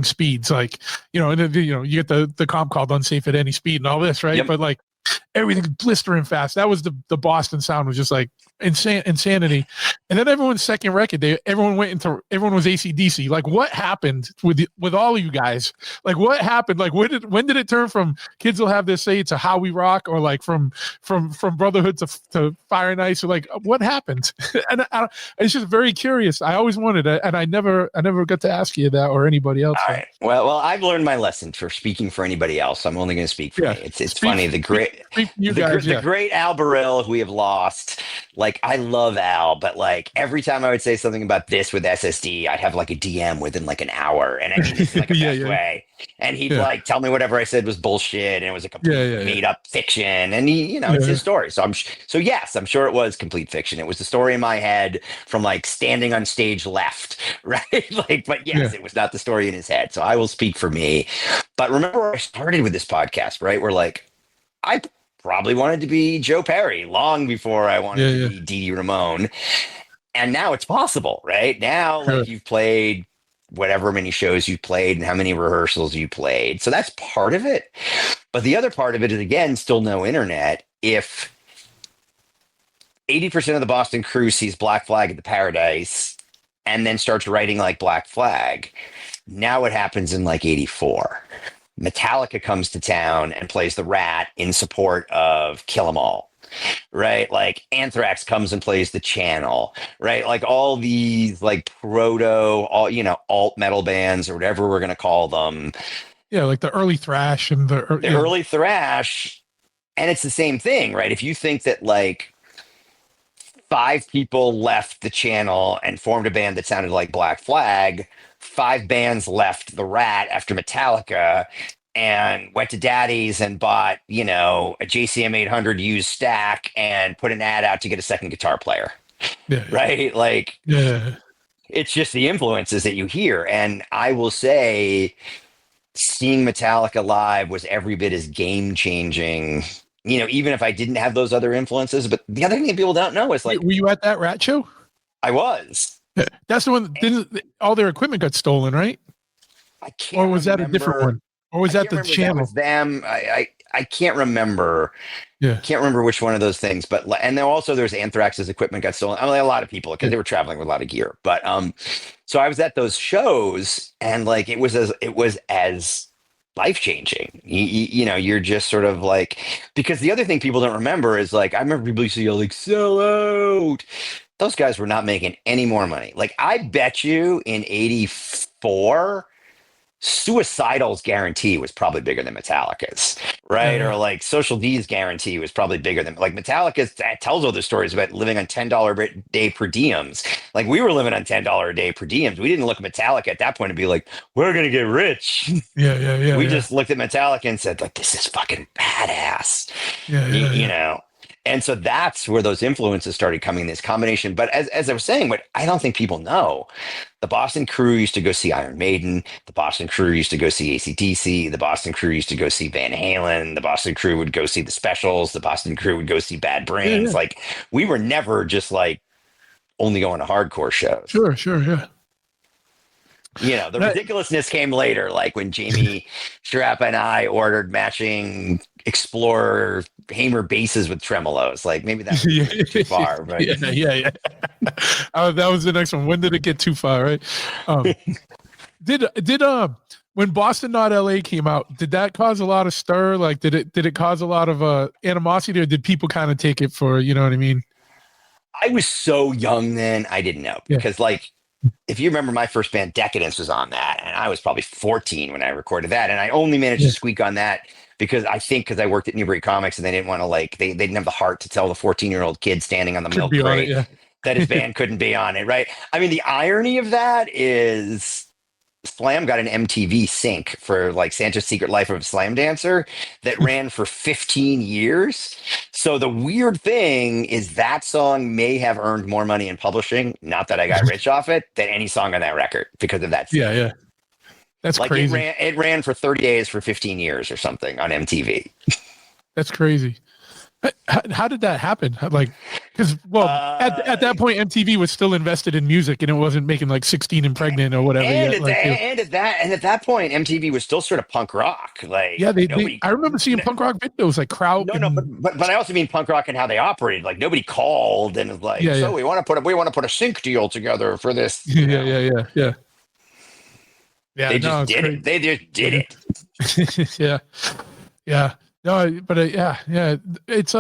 speeds. Like, and you get the comp called unsafe at any speed and all this, right? Yep. But like everything's blistering fast. That was the Boston sound, was just like insanity. And then everyone's second record, everyone was AC/DC. Like what happened with all of you guys? Like what happened? Like when did it turn from Kids Will Have Their Say to How We Rock, or like from Brotherhood to Fire and Ice? Or like what happened? And it's just very curious. I always wanted it, and I never got to ask you that or anybody else. All right. Well, I've learned my lesson. For speaking for anybody else, I'm only going to speak for me. It's funny. The great Al Burrell, who we have lost. Like, I love Al, but like every time I would say something about this with SSD, I'd have like a DM within like an hour, and I mean this in like a best way. And he'd like tell me whatever I said was bullshit, and it was a complete made up fiction. And he, it's his story. So yes, I'm sure it was complete fiction. It was the story in my head from like standing on stage left, right? But yes, it was not the story in his head. So I will speak for me. But remember where I started with this podcast, right? Where like I probably wanted to be Joe Perry long before I wanted to be Dee Dee Ramone. And now it's possible, right? Now, like you've played whatever many shows you've played and how many rehearsals you played. So that's part of it. But the other part of it is, again, still no internet. If 80% of the Boston crew sees Black Flag at the Paradise and then starts writing like Black Flag, now what happens in like 84? Metallica comes to town and plays the Rat in support of Kill 'Em All, right? Like Anthrax comes and plays the Channel, right? Like all these like alt metal bands or whatever we're going to call them. Yeah, like the early thrash and the early thrash. And it's the same thing, right? If you think that like 5 people left the Channel and formed a band that sounded like Black Flag, 5 bands left the Rat after Metallica and went to Daddy's and bought, a JCM 800 used stack and put an ad out to get a second guitar player. Right? Like, it's just the influences that you hear. And I will say, seeing Metallica live was every bit as game changing, even if I didn't have those other influences. But the other thing that people don't know is like, were you at that Rat show? I was. That's the one. Didn't all their equipment got stolen, right? I can't. Or was that a different one? Or was that the Channel? That was them. I can't remember. Yeah, can't remember which one of those things. But and then also there's Anthrax's equipment got stolen. I mean, a lot of people because they were traveling with a lot of gear. But so I was at those shows and like it was as life changing. You're just sort of like, because the other thing people don't remember is like I remember people used to yell like sell out. Those guys were not making any more money. Like I bet you in 84, Suicidal's guarantee was probably bigger than Metallica's, right? Or like Social D's guarantee was probably bigger than like Metallica tells all the stories about living on $10 a day per diems. Like we were living on $10 a day per diems. We didn't look at Metallica at that point and be like, we're going to get rich. We just looked at Metallica and said like, this is fucking badass. And so that's where those influences started coming, this combination. But as I was saying, what I don't think people know, the Boston crew used to go see Iron Maiden. The Boston crew used to go see AC/DC. The Boston crew used to go see Van Halen. The Boston crew would go see the Specials. The Boston crew would go see Bad Yeah, Brains. yeah. Like, we were never just like only going to hardcore shows. Sure, yeah. You know, the ridiculousness came later, like when Jamie Sharappa and I ordered matching Explorer Hamer basses with tremolos. Like, maybe that was too far, but Yeah. That was the next one. When did it get too far, right? Did when Boston Not LA came out, did that cause a lot of stir? Like, did it cause a lot of animosity, or did people kind of take it for, you know what I mean? I was so young then, I didn't know. Because, like, if you remember, my first band, Decadence, was on that, and I was probably 14 when I recorded that, and I only managed to squeak on that because I worked at Newbury Comics, and they didn't want to, like, they didn't have the heart to tell the 14-year-old kid standing on the milk crate that his band couldn't be on it, right? I mean, the irony of that is Slam got an MTV sync for, like, Santa's Secret Life of a Slam Dancer that ran for 15 years. So the weird thing is that song may have earned more money in publishing, not that I got rich off it, than any song on that record because of that sync. Yeah. That's like, crazy. It ran for 30 days for 15 years or something on MTV. That's crazy. How did that happen? Like, because at that point MTV was still invested in music, and it wasn't making like 16 and Pregnant or whatever. At that point MTV was still sort of punk rock. Like, yeah, I remember seeing punk rock videos, like Crowd. But I also mean punk rock and how they operated. Like, nobody called and was like, we want to put a sync deal together for this. Yeah. They just did it. They just did it. Yeah. No, but it's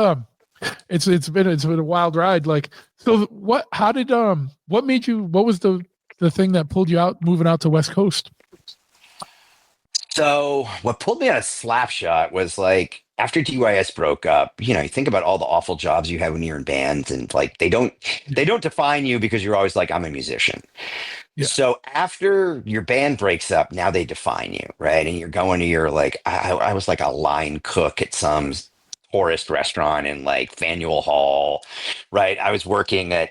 been a wild ride. Like, so what was the thing that pulled you out, moving out to West Coast? So what pulled me out of Slapshot was, like, after DYS broke up, you know, you think about all the awful jobs you have when you're in bands, and, like, they don't define you because you're always like, I'm a musician. Yeah. So after your band breaks up, now they define you, right? And you're going to your, like, I was like a line cook at some tourist restaurant in, like, Faneuil Hall, right? I was working at,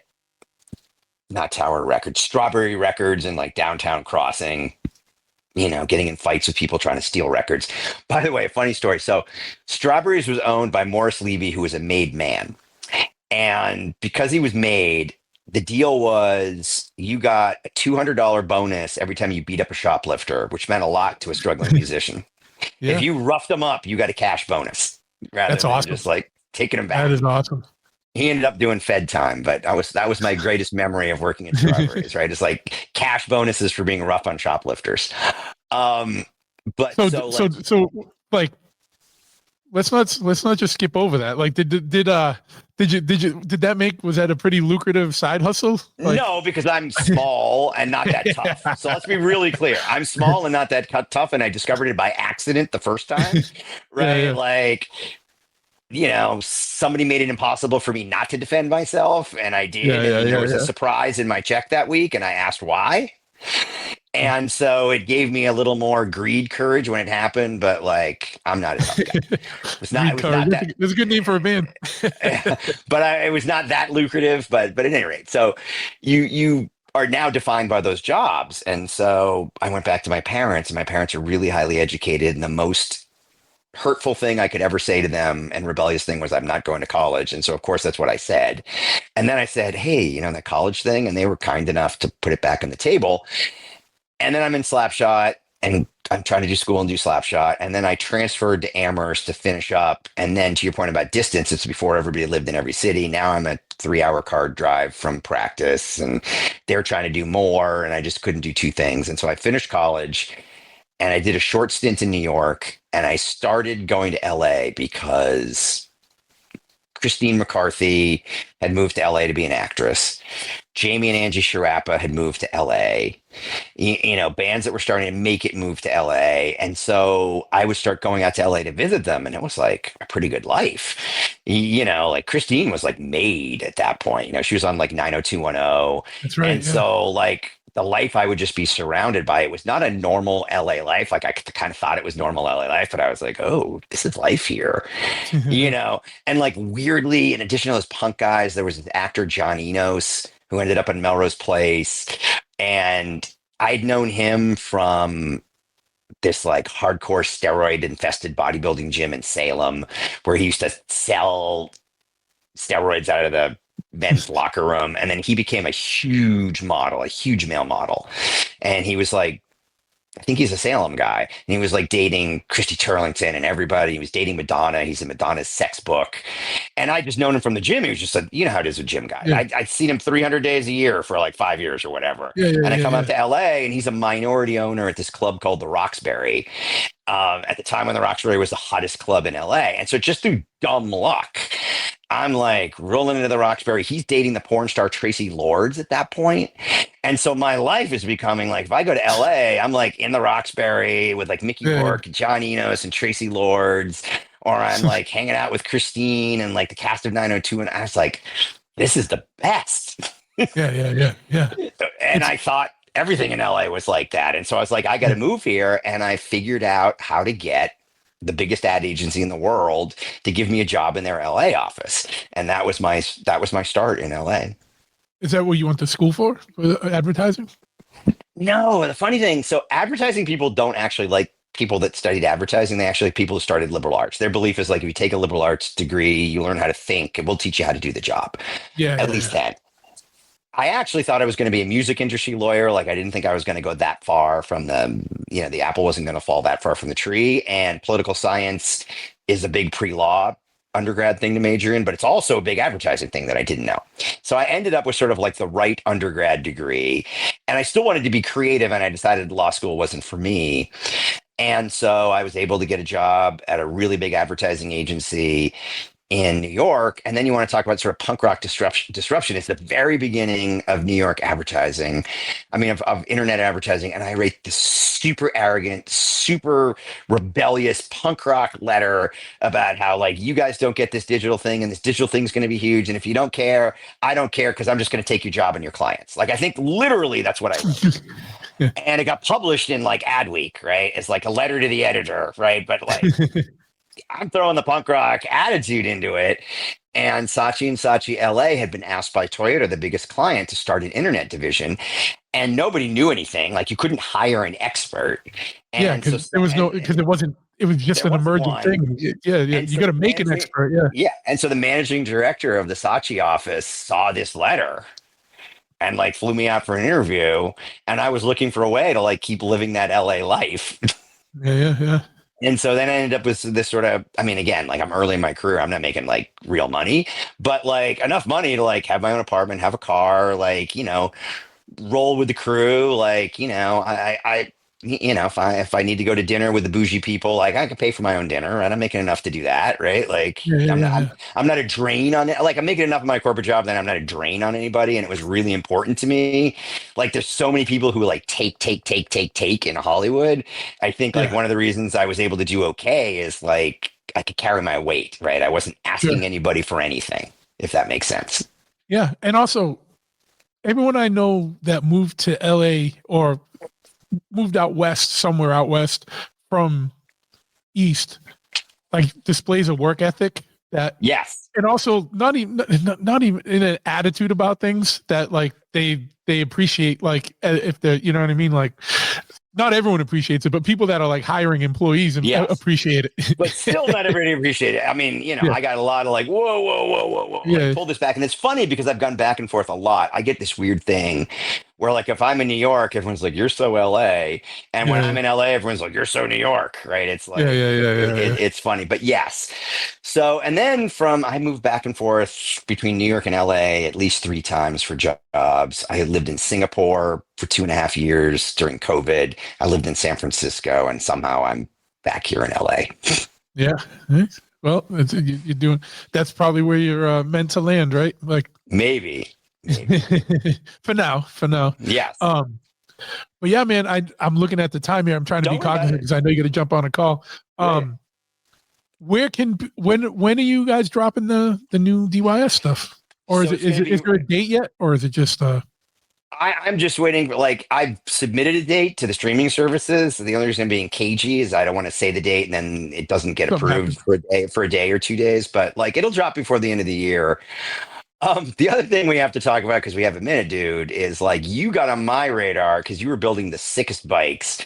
not Tower Records, Strawberry Records in, like, downtown Crossing, you know, getting in fights with people trying to steal records. By the way, a funny story. So Strawberries was owned by Morris Levy, who was a made man. And because he was made, the deal was you got a $200 bonus every time you beat up a shoplifter, which meant a lot to a struggling musician. Yeah. If you roughed them up, you got a cash bonus. That's awesome. Just, like, taking them back. That is awesome. He ended up doing Fed time, but that was my greatest memory of working at Strawberries, right? It's like cash bonuses for being rough on shoplifters. But let's not just skip over that. Like, did that was that a pretty lucrative side hustle? Like, no, because I'm small and not that tough. So let's be really clear. I'm small and not that tough, and I discovered it by accident the first time, right? Yeah. Like, you know, somebody made it impossible for me not to defend myself, and I did. There was a surprise in my check that week, and I asked why. And so it gave me a little more greed courage when it happened, but, like, I'm not a tough guy. It was not that. That's a good name for a band. But it was not that lucrative, but at any rate. So you are now defined by those jobs. And so I went back to my parents, and my parents are really highly educated, and the most hurtful thing I could ever say to them and rebellious thing was, I'm not going to college. And so, of course, that's what I said. And then I said, hey, you know, that college thing, and they were kind enough to put it back on the table. And then I'm in Slapshot, and I'm trying to do school and do Slapshot. And then I transferred to Amherst to finish up. And then, to your point about distance, it's before everybody lived in every city. Now I'm a 3-hour car drive from practice, and they're trying to do more, and I just couldn't do two things. And so I finished college, and I did a short stint in New York, and I started going to LA because Christine McCarthy had moved to LA to be an actress. Jamie and Angie Sharappa had moved to LA. You know, bands that were starting to make it move to LA. And so I would start going out to LA to visit them, and it was like a pretty good life. You know, like, Christine was, like, made at that point. You know, she was on, like, 90210. That's right. And so, like, the life I would just be surrounded by. It was not a normal LA life. Like I kind of thought it was normal LA life, but I was like, oh, this is life here, you know? And like weirdly, in addition to those punk guys, there was this actor, Jon Enos, who ended up in Melrose Place. And I'd known him from this like hardcore steroid infested bodybuilding gym in Salem, where he used to sell steroids out of the men's locker room. And then he became a huge model, a huge male model. And he was like, I think he's a Salem guy. And he was like dating Christy Turlington and everybody. He was dating Madonna. He's in Madonna's sex book. And I just known him from the gym. He was just a, you know how it is with gym guy. Yeah. I'd seen him 300 days a year for like 5 years or whatever. Yeah, and I come out to LA and he's a minority owner at this club called the Roxbury. At the time when the Roxbury was the hottest club in LA. And so just through dumb luck, I'm like rolling into the Roxbury. He's dating the porn star Tracy Lords at that point. And so my life is becoming like, if I go to LA, I'm like in the Roxbury with like Mickey Rourke, Jon Enos, and Tracy Lords, or I'm like hanging out with Christine and like the cast of 902. And I was like, this is the best. Yeah. And I thought everything in LA was like that. And so I was like, I got to move here. And I figured out how to get the biggest ad agency in the world to give me a job in their LA office. And that was my start in LA. Is that what you went to school for advertising? No, the funny thing, so advertising people don't actually like people that studied advertising. They actually like people who started liberal arts. Their belief is like, if you take a liberal arts degree, you learn how to think, and we'll teach you how to do the job. At least that. I actually thought I was going to be a music industry lawyer. Like I didn't think I was going to go that far from the apple wasn't going to fall that far from the tree. And political science is a big pre-law undergrad thing to major in, but it's also a big advertising thing that I didn't know. So I ended up with sort of like the right undergrad degree, and I still wanted to be creative, and I decided law school wasn't for me. And so I was able to get a job at a really big advertising agency in New York. And then you want to talk about sort of punk rock disruption. It's the very beginning of New York advertising. I mean, of internet advertising. And I write this super arrogant, super rebellious punk rock letter about how like, you guys don't get this digital thing and this digital thing is going to be huge. And if you don't care, I don't care, because I'm just going to take your job and your clients. Like, I think literally that's what I wrote. And it got published in like Adweek, right? It's like a letter to the editor, right? But like, I'm throwing the punk rock attitude into it. And Saatchi and Saatchi LA had been asked by Toyota, the biggest client, to start an internet division. And nobody knew anything. Like you couldn't hire an expert. And because it was just an emerging thing. Yeah. You got to make an expert. Yeah. And so the managing director of the Saatchi office saw this letter and like flew me out for an interview. And I was looking for a way to like keep living that LA life. Yeah. And so then I ended up with this sort of, I mean, again, like I'm early in my career, I'm not making like real money, but like enough money to like have my own apartment, have a car, like, you know, roll with the crew. Like, you know, if I need to go to dinner with the bougie people, like I can pay for my own dinner, and I'm making enough to do that. Right. Like I'm not a drain on it. Like I'm making enough of my corporate job that I'm not a drain on anybody. And it was really important to me. Like there's so many people who like take in Hollywood. I think like one of the reasons I was able to do okay is like I could carry my weight. Right. I wasn't asking anybody for anything, if that makes sense. Yeah. And also everyone I know that moved to LA or moved out west, somewhere out west from east, like displays a work ethic that and also not even in an attitude about things that like they appreciate, like if they're, you know what I mean, like not everyone appreciates it, but people that are like hiring employees and appreciate it. But still not everybody appreciate it. I mean, you know, I got a lot of like, whoa. Like, pull this back. And it's funny because I've gone back and forth a lot. I get this weird thing where like if I'm in New York, everyone's like, you're so LA. And when I'm in LA, everyone's like, you're so New York, right? It's like, it's funny, but yes. So, and then I moved back and forth between New York and LA at least 3 times for jobs. I lived in Singapore for 2.5 years during COVID. I lived in San Francisco, and somehow I'm back here in LA. Yeah. Well, you're doing, that's probably where you're meant to land, right? Like maybe. for now. Yes. But yeah, man, I'm looking at the time here. I'm trying to be cognizant because I know you got to jump on a call. When are you guys dropping the new DYS stuff? Or is there a date yet? Or is it just I'm just waiting. Like, I've submitted a date to the streaming services. The only reason I'm being cagey is I don't want to say the date and then it doesn't get Something approved happened. for a day or 2 days. But like, it'll drop before the end of the year. The other thing we have to talk about because we have a minute, dude, is like you got on my radar because you were building the sickest bikes.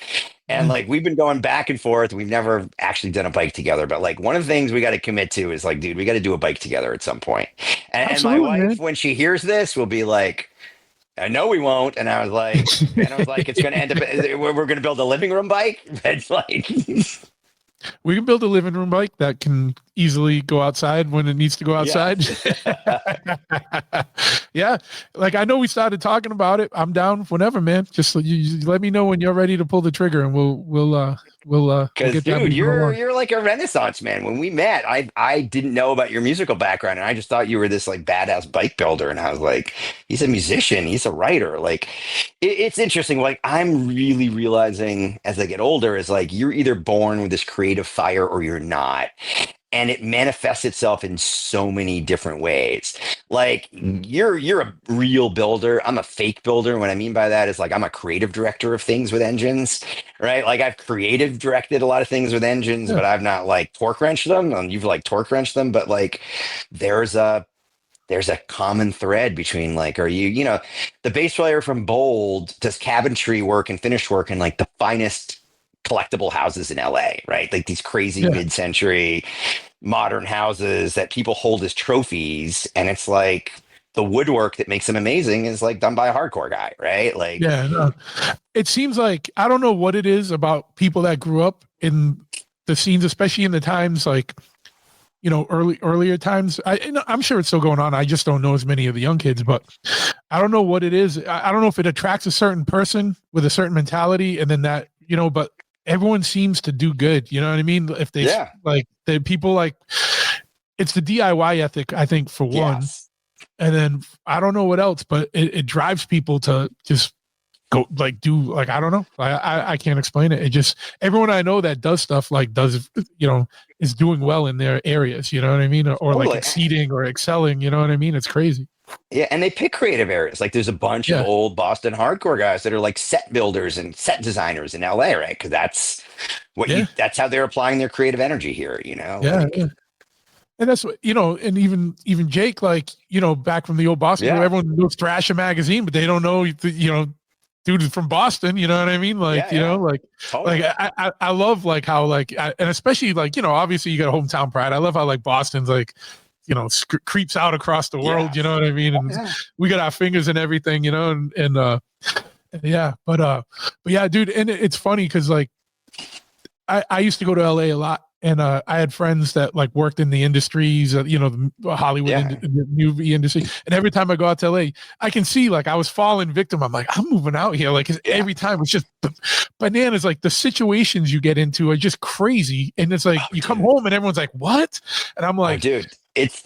And Mm, like we've been going back and forth. We've never actually done a bike together, but like one of the things we got to commit to is like, dude, we got to do a bike together at some point. And my absolutely, wife, man. when she hears this, will be like, I know we won't. And I was like, it's going to end up, we're going to build a living room bike. It's like, We can build a living room bike that can easily go outside when it needs to go outside. yes. Yeah, like I know we started talking about it. I'm down whenever, man. Just you let me know when you're ready to pull the trigger, and we'll Because, get that dude, moving along. you're like a Renaissance man. When we met, I didn't know about your musical background, and I just thought you were this like badass bike builder. And I was like, he's a musician, he's a writer. Like, it's interesting. Like, I'm really realizing as I get older, is like you're either born with this creative fire or you're not. And it manifests itself in so many different ways. Like you're a real builder. I'm a fake builder. What I mean by that is like I'm a creative director of things with engines, right? Like I've creative directed a lot of things with engines, Yeah, but I've not like torque wrenched them. And you've like torque wrenched them, but like there's a there's a common thread between like, are you the bass player from Bold does cabinetry work and finish work in like the finest collectible houses in LA, right? Like these crazy yeah, mid-century modern houses that people hold as trophies. And it's like the woodwork that makes them amazing is like done by a hardcore guy, right? Like, yeah. No. It seems like I don't know what it is about people that grew up in the scenes, especially in the times like earlier times. I'm sure it's still going on. I just don't know as many of the young kids, but I don't know what it is. I don't know if it attracts a certain person with a certain mentality, and then that but everyone seems to do good. You know what I mean? If they yeah, like the people like it's the DIY ethic, I think, for one, yes. and then I don't know what else, but it drives people to just go like do like I don't know. I can't explain it. It just everyone I know that does stuff like does is doing well in their areas. You know what I mean? Or like Totally. exceeding or excelling. You know what I mean? It's crazy. Yeah, and they pick creative areas. Like there's a bunch of Yeah, old Boston hardcore guys that are like set builders and set designers in LA, right? Because yeah, that's how they're applying their creative energy here, yeah. like And that's what and even Jake, like back from the old Boston crew, yeah, everyone knows Thrasher magazine, but they don't know dude is from Boston. You know what I mean? Like yeah, yeah, like totally. I love like how and especially like obviously you got hometown pride. I love how like Boston's like creeps out across the world. You Yes. know what I mean? Oh, And yeah. we got our fingers and everything. And yeah, but yeah, dude, and it's funny because like I used to go to LA a lot, and I had friends that like worked in the industries, the Hollywood Yeah. the movie industry. And every time I go out to LA, I can see like I was falling victim. I'm like, I'm moving out here. Like 'cause Yeah. every time it's just bananas. Like the situations you get into are just crazy. And it's like Oh, you come dude. home and everyone's like, what? And I'm Oh, like, dude.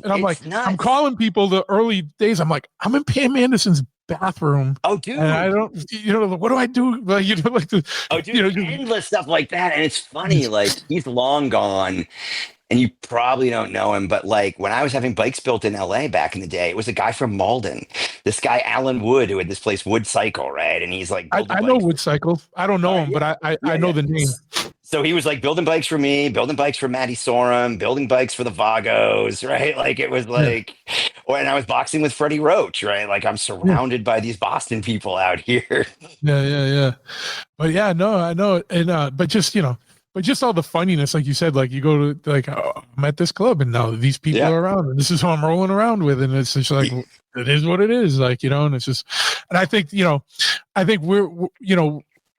I'm like, It's I'm nuts. calling people the early days. I'm like, I'm in Pam Anderson's bathroom. Oh, And I dude. don't, what do I do? Like, like the, Oh, dude. Endless stuff like that. And it's funny, like he's long gone. And you probably don't know him, but like when I was having bikes built in LA back in the day, it was a guy from Malden, this guy Alan Wood, who had this place Wood Cycle, right? And he's like building I know bikes. Wood Cycle. I don't know him, Yeah, but yeah, I know yeah. the name. So he was like building bikes for me, building bikes for Matty Sorum, building bikes for the Vagos, right? Like it was Yeah, like, and I was boxing with Freddie Roach, right? Like I'm yeah, surrounded by these Boston people out here. yeah. But yeah, no, I know. And but just but just all the funniness, like you said, like you go to like I'm at this club and now these people Yeah. are around and this is who I'm rolling around with, and it's just like it is what it is, like and it's just, and I think I think we're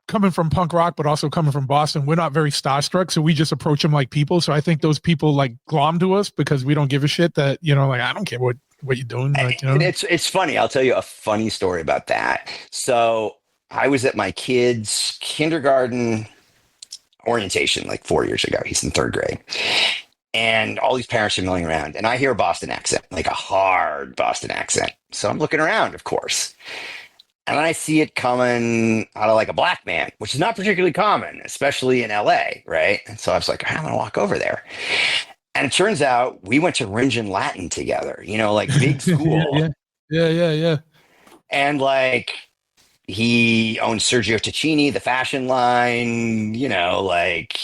coming from punk rock, but also coming from Boston, we're not very starstruck, so we just approach them like people. So I think those people like glom to us because we don't give a shit that like I don't care what you're doing, like And it's funny. I'll tell you a funny story about that. So I was at my kid's kindergarten orientation like 4 years ago. He's in third grade. And all these parents are milling around. And I hear a Boston accent, like a hard Boston accent. So I'm looking around, of course. And I see it coming out of like a black man, which is not particularly common, especially in LA, right? And so I was like, I'm going to walk over there. And it turns out we went to Ringen Latin together, like big yeah, school. yeah. Yeah. And like He owns Sergio Tacchini, the fashion line, like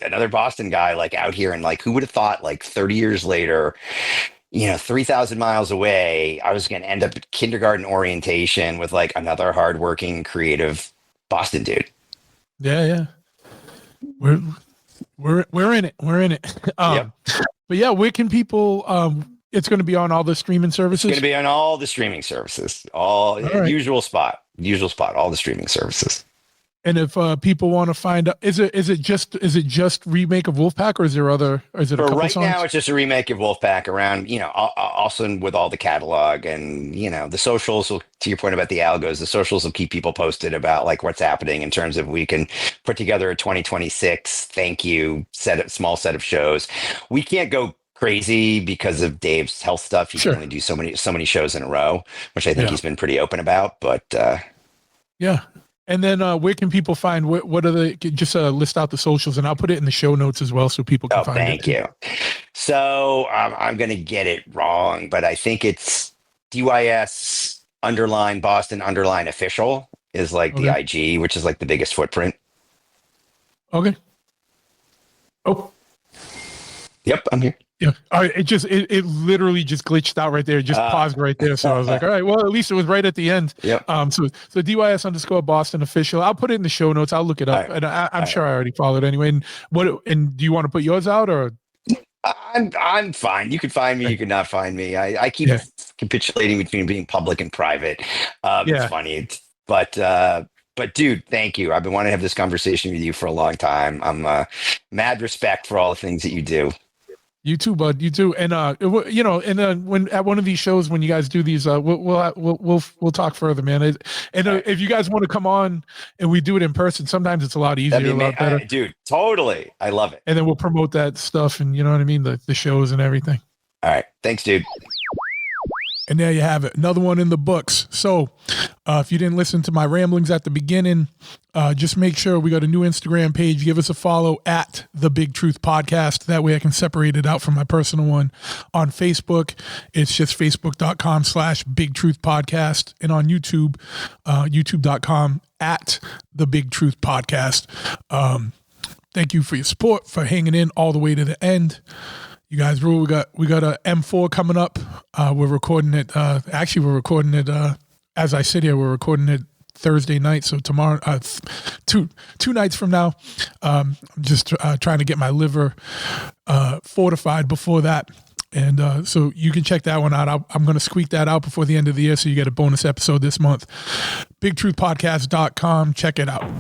another Boston guy, like out here. And like, who would have thought like 30 years later, 3,000 miles away, I was going to end up at kindergarten orientation with like another hardworking, creative Boston dude. Yeah. We're in it. We're in it. Yep. But yeah, where can people, it's going to be on all the streaming services. It's going to be on all the streaming services, all right. usual spot, all the streaming services. And if people want to find out, is it just remake of Wolfpack, or is there other? Or is it for a couple right songs? now? It's just a remake of Wolfpack around, also with all the catalog and the socials. Will, to your point about the algos, the socials will keep people posted about like what's happening in terms of we can put together a 2026 thank you small set of shows. We can't go crazy because of Dave's health stuff. He can only do so many shows in a row, which I think he's been pretty open about. But yeah. And then where can people find, what are the, just list out the socials, and I'll put it in the show notes as well so people can find it. Thank you. So I'm going to get it wrong, but I think it's DYS _ Boston _ official is like the IG, which is like the biggest footprint. Okay. Oh. Yep, I'm here. Yeah. All right. It literally just glitched out right there. It just paused right there. So I was like, all right, well, at least it was right at the end. Yep. So DYS _ Boston official. I'll put it in the show notes. I'll look it up. Right. And I'm sure I already followed anyway. And do you want to put yours out, or? I'm fine. You can find me. You can not find me. I keep capitulating between being public and private. It's funny. But dude, thank you. I've been wanting to have this conversation with you for a long time. I'm mad respect for all the things that you do. You too, bud. You too. And when at one of these shows, when you guys do these, we'll talk further, man. If you guys want to come on and we do it in person, sometimes it's a lot easier, a lot better. Dude, totally. I love it. And then we'll promote that stuff, and you know what I mean, the shows and everything. All right, thanks, dude. And there you have it. Another one in the books. So if you didn't listen to my ramblings at the beginning, just make sure we got a new Instagram page. Give us a follow at The Big Truth Podcast. That way I can separate it out from my personal one. On Facebook, it's just facebook.com/Big Truth Podcast. And on YouTube, youtube.com at The Big Truth Podcast. Thank you for your support, for hanging in all the way to the end. You guys rule. We got a M4 coming up. We're recording it. Actually, we're recording it as I sit here. We're recording it Thursday night. So tomorrow, two nights from now. I'm just trying to get my liver fortified before that. And so you can check that one out. I'm going to squeak that out before the end of the year, so you get a bonus episode this month. BigTruthPodcast.com. Check it out.